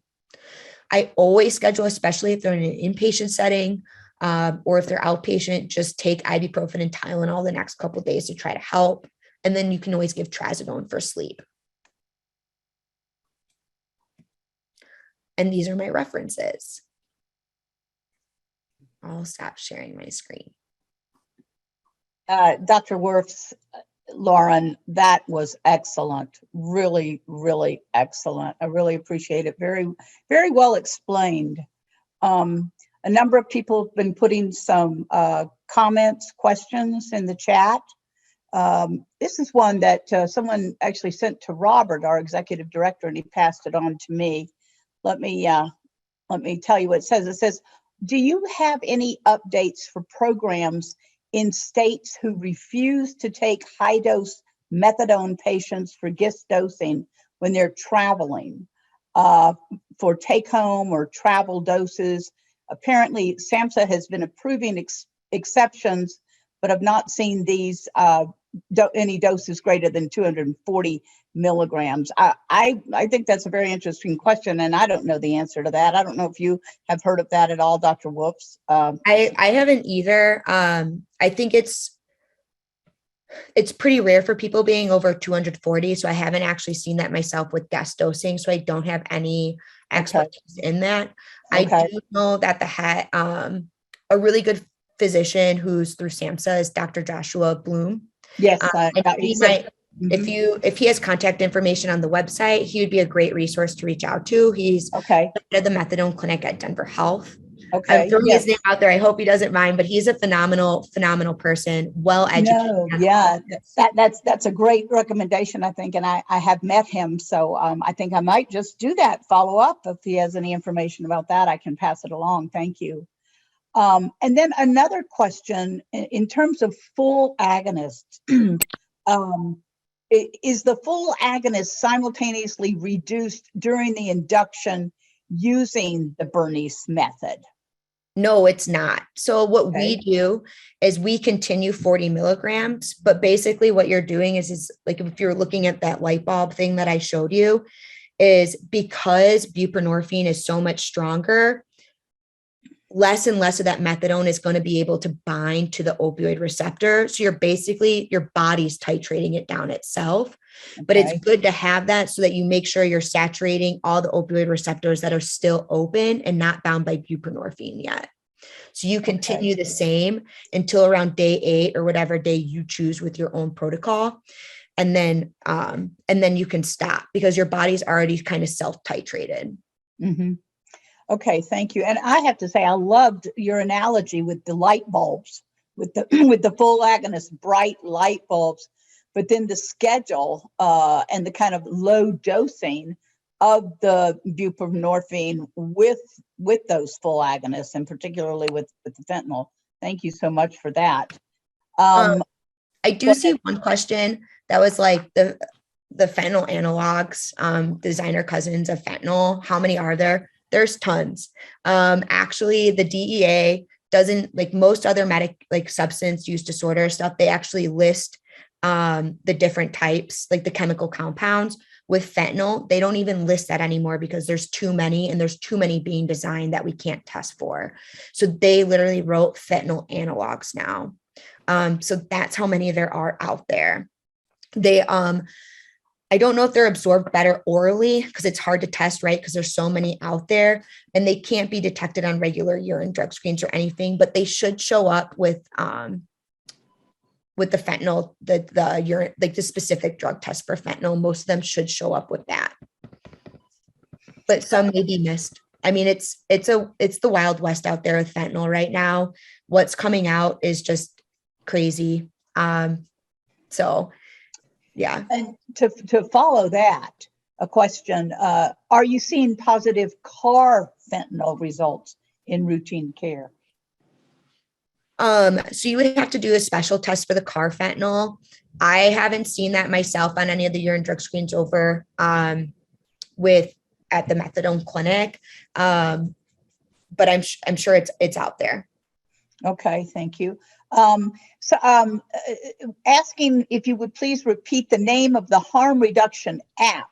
I always schedule, especially if they're in an inpatient setting or if they're outpatient, just take ibuprofen and Tylenol the next couple of days to try to help. And then you can always give trazodone for sleep. And these are my references. I'll stop sharing my screen. Dr. Wirf's, Lauran, that was excellent. Really, really excellent. I really appreciate it. Very, very well explained. A number of people have been putting some comments, questions in the chat. This is one that someone actually sent to Robert, our executive director, and he passed it on to me. Let me tell you what it says. It says, do you have any updates for programs in states who refuse to take high-dose methadone patients for GIST dosing when they're traveling for take-home or travel doses? Apparently, SAMHSA has been approving exceptions, but have not seen these any doses greater than 240 milligrams. I think that's a very interesting question, and I don't know the answer to that. I don't know if you have heard of that at all, Dr. Wirfs. I haven't either. I think it's pretty rare for people being over 240. So I haven't actually seen that myself with guest dosing. So I don't have any expertise in that. Okay. I do know that a really good physician who's through SAMHSA is Dr. Joshua Bloom. Yes. If he has contact information on the website, he would be a great resource to reach out to. He's at the methadone clinic at Denver Health. I'm throwing his name out there. I hope he doesn't mind, but he's a phenomenal educated. No, yeah, that's a great recommendation, I think, and I have met him, so I think I might just do that, follow up. If he has any information about that, I can pass it along. Thank you. And then another question in terms of full agonist. Is the full agonist simultaneously reduced during the induction using the Bernese method? No, it's not. So what we Okay. do is we continue 40 milligrams, but basically what you're doing is like if you're looking at that light bulb thing that I showed you, is because buprenorphine is so much stronger, less and less of that methadone is going to be able to bind to the opioid receptor. So you're basically, your body's titrating it down itself. But it's Okay. good to have that so that you make sure you're saturating all the opioid receptors that are still open and not bound by buprenorphine yet. So you continue the same until around day 8 or whatever day you choose with your own protocol. And then you can stop because your body's already kind of self-titrated. Mm-hmm. Okay, thank you. And I have to say, I loved your analogy with the light bulbs, with the with the full agonist bright light bulbs, but then the schedule and the kind of low dosing of the buprenorphine with those full agonists, and particularly with the fentanyl. Thank you so much for that. I do see one question that was like the fentanyl analogs, designer cousins of fentanyl. How many are there? There's tons. Actually, the DEA doesn't, like most other substance use disorder stuff, they actually list the different types, like the chemical compounds. With fentanyl, they don't even list that anymore because there's too many and there's too many being designed that we can't test for. So they literally wrote fentanyl analogs now. So that's how many there are out there. They, I don't know if they're absorbed better orally because it's hard to test, right? Because there's so many out there and they can't be detected on regular urine drug screens or anything, but they should show up with the fentanyl, the urine, like the specific drug test for fentanyl. Most of them should show up with that, but some may be missed. I mean, it's the Wild West out there with fentanyl right now. What's coming out is just crazy. So yeah. And to follow that, a question, are you seeing positive car fentanyl results in routine care? So you would have to do a special test for the car fentanyl. I haven't seen that myself on any of the urine drug screens over at the methadone clinic. But I'm sure it's out there. Okay, thank you. Asking if you would please repeat the name of the harm reduction app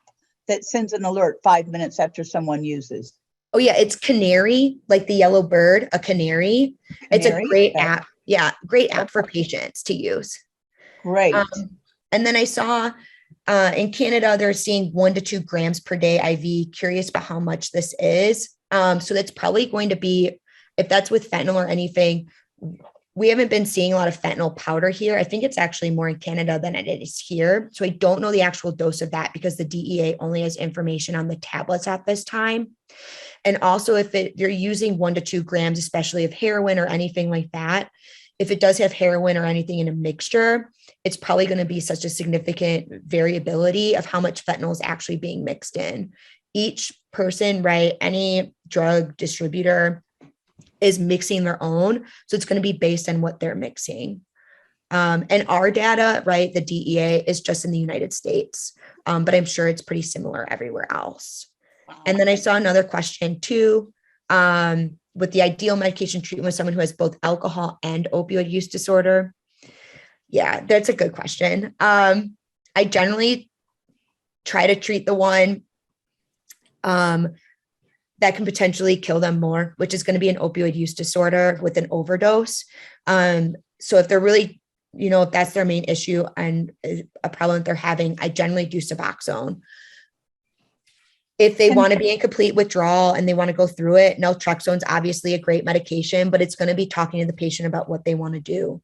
that sends an alert 5 minutes after someone uses. Oh yeah, it's Canary, like the yellow bird, a canary. It's a great app. Yeah, great app for patients to use. Great. And then I saw in Canada, they're seeing 1 to 2 grams per day IV. Curious about how much this is. So that's probably going to be, if that's with fentanyl or anything, we haven't been seeing a lot of fentanyl powder here. I think it's actually more in Canada than it is here. So I don't know the actual dose of that because the DEA only has information on the tablets at this time. And also if you're using 1 to 2 grams, especially of heroin or anything like that, if it does have heroin or anything in a mixture, it's probably going to be such a significant variability of how much fentanyl is actually being mixed in. Each person, right, any drug distributor is mixing their own. So it's going to be based on what they're mixing. And our data, right, the DEA is just in the United States, but I'm sure it's pretty similar everywhere else. And then I saw another question too, with the ideal medication treatment with someone who has both alcohol and opioid use disorder. Yeah, that's a good question. I generally try to treat the one that can potentially kill them more, which is going to be an opioid use disorder with an overdose. So if they're really, if that's their main issue and a problem that they're having, I generally do Suboxone. If they want to be in complete withdrawal and they want to go through it, Naltrexone is obviously a great medication, but it's going to be talking to the patient about what they want to do.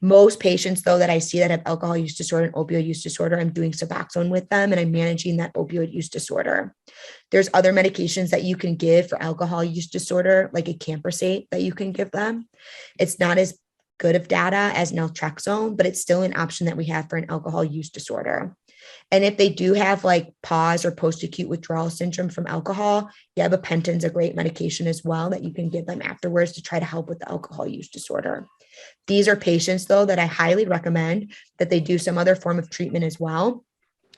Most patients, though, that I see that have alcohol use disorder and opioid use disorder, I'm doing Suboxone with them and I'm managing that opioid use disorder. There's other medications that you can give for alcohol use disorder, like a Camprosate that you can give them. It's not as good of data as Naltrexone, but it's still an option that we have for an alcohol use disorder. And if they do have like pause or post-acute withdrawal syndrome from alcohol, gabapentin's a great medication as well that you can give them afterwards to try to help with the alcohol use disorder. These are patients, though, that I highly recommend that they do some other form of treatment as well.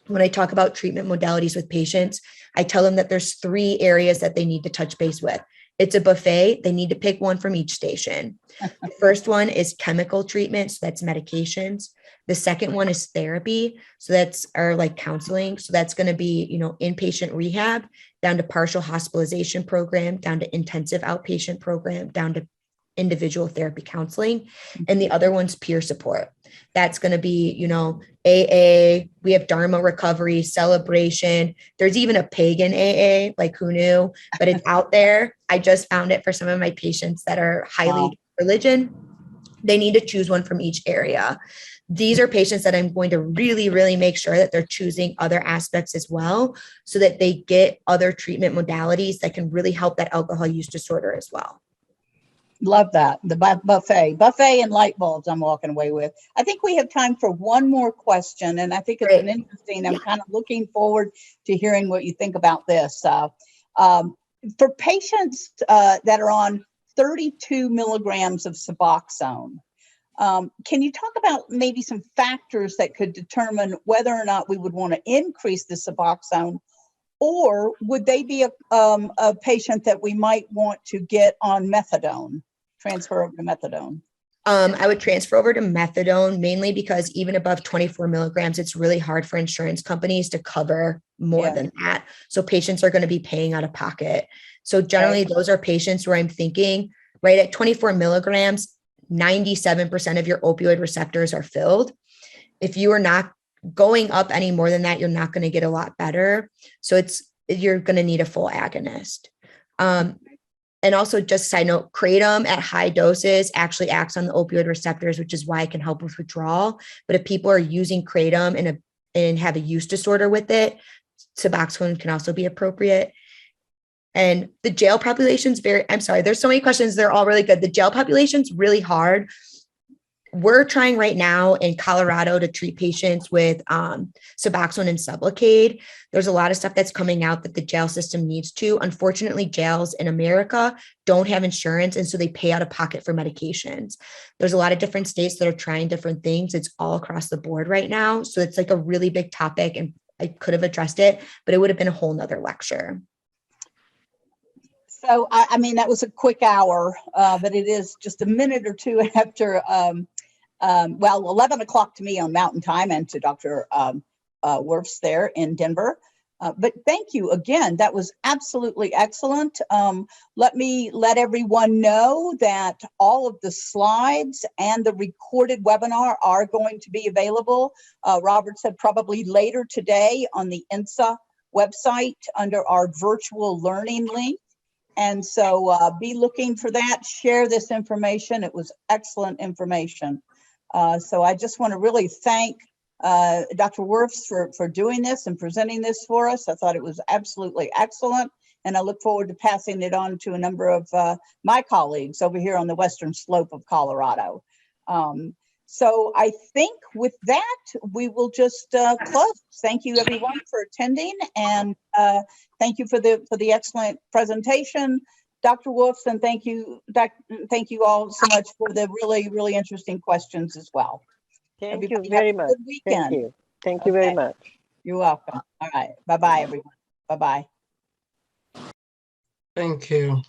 When I talk about treatment modalities with patients, I tell them that there's 3 areas that they need to touch base with: It's a buffet. They need to pick one from each station. The first one is chemical treatment. So that's medications. The second one is therapy. So that's our like counseling. So that's going to be, inpatient rehab down to partial hospitalization program, down to intensive outpatient program, down to individual therapy counseling. And the other one's peer support. That's going to be, AA. We have Dharma recovery, celebration. There's even a pagan AA, like who knew, but it's out there. I just found it for some of my patients that are highly religion. They need to choose one from each area. These are patients that I'm going to really, really make sure that they're choosing other aspects as well, so that they get other treatment modalities that can really help that alcohol use disorder as well. Love that. The buffet and light bulbs I'm walking away with. I think we have time for one more question. And I think it's an interesting, I'm kind of looking forward to hearing what you think about this. For patients that are on 32 milligrams of Suboxone, can you talk about maybe some factors that could determine whether or not we would want to increase the Suboxone? Or would they be a patient that we might want to get on methadone, transfer over to methadone? I would transfer over to methadone, mainly because even above 24 milligrams, it's really hard for insurance companies to cover more than that. So patients are going to be paying out of pocket. So generally, those are patients where I'm thinking, right at 24 milligrams, 97% of your opioid receptors are filled. If you are not going up any more than that, you're not going to get a lot better. So you're going to need a full agonist. And also, just side note, kratom at high doses actually acts on the opioid receptors, which is why it can help with withdrawal. But if people are using kratom and have a use disorder with it, Suboxone can also be appropriate. And the jail population's I'm sorry, there's so many questions. They're all really good. The jail population's really hard. We're trying right now in Colorado to treat patients with Suboxone and Sublocade. There's a lot of stuff that's coming out that the jail system needs to. Unfortunately, jails in America don't have insurance, and so they pay out of pocket for medications. There's a lot of different states that are trying different things. It's all across the board right now. So it's like a really big topic, and I could have addressed it, but it would have been a whole nother lecture. So, I mean, that was a quick hour, but it is just a minute or two after 11 o'clock to me on Mountain Time and to Dr. Wirf's there in Denver. But thank you again. That was absolutely excellent. Let me let everyone know that all of the slides and the recorded webinar are going to be available. Robert said probably later today on the INSA website under our virtual learning link. And so be looking for that. Share this information. It was excellent information. So I just want to really thank Dr. Wirf for doing this and presenting this for us. I thought it was absolutely excellent. And I look forward to passing it on to a number of my colleagues over here on the western slope of Colorado. So I think with that, we will just close. Thank you, everyone, for attending. And thank you for the excellent presentation, Dr. Wirf, and thank you all so much for the really, really interesting questions as well. Thank you very much. Good weekend. Thank you very much. You're welcome. All right. Bye-bye, everyone. Bye-bye. Thank you.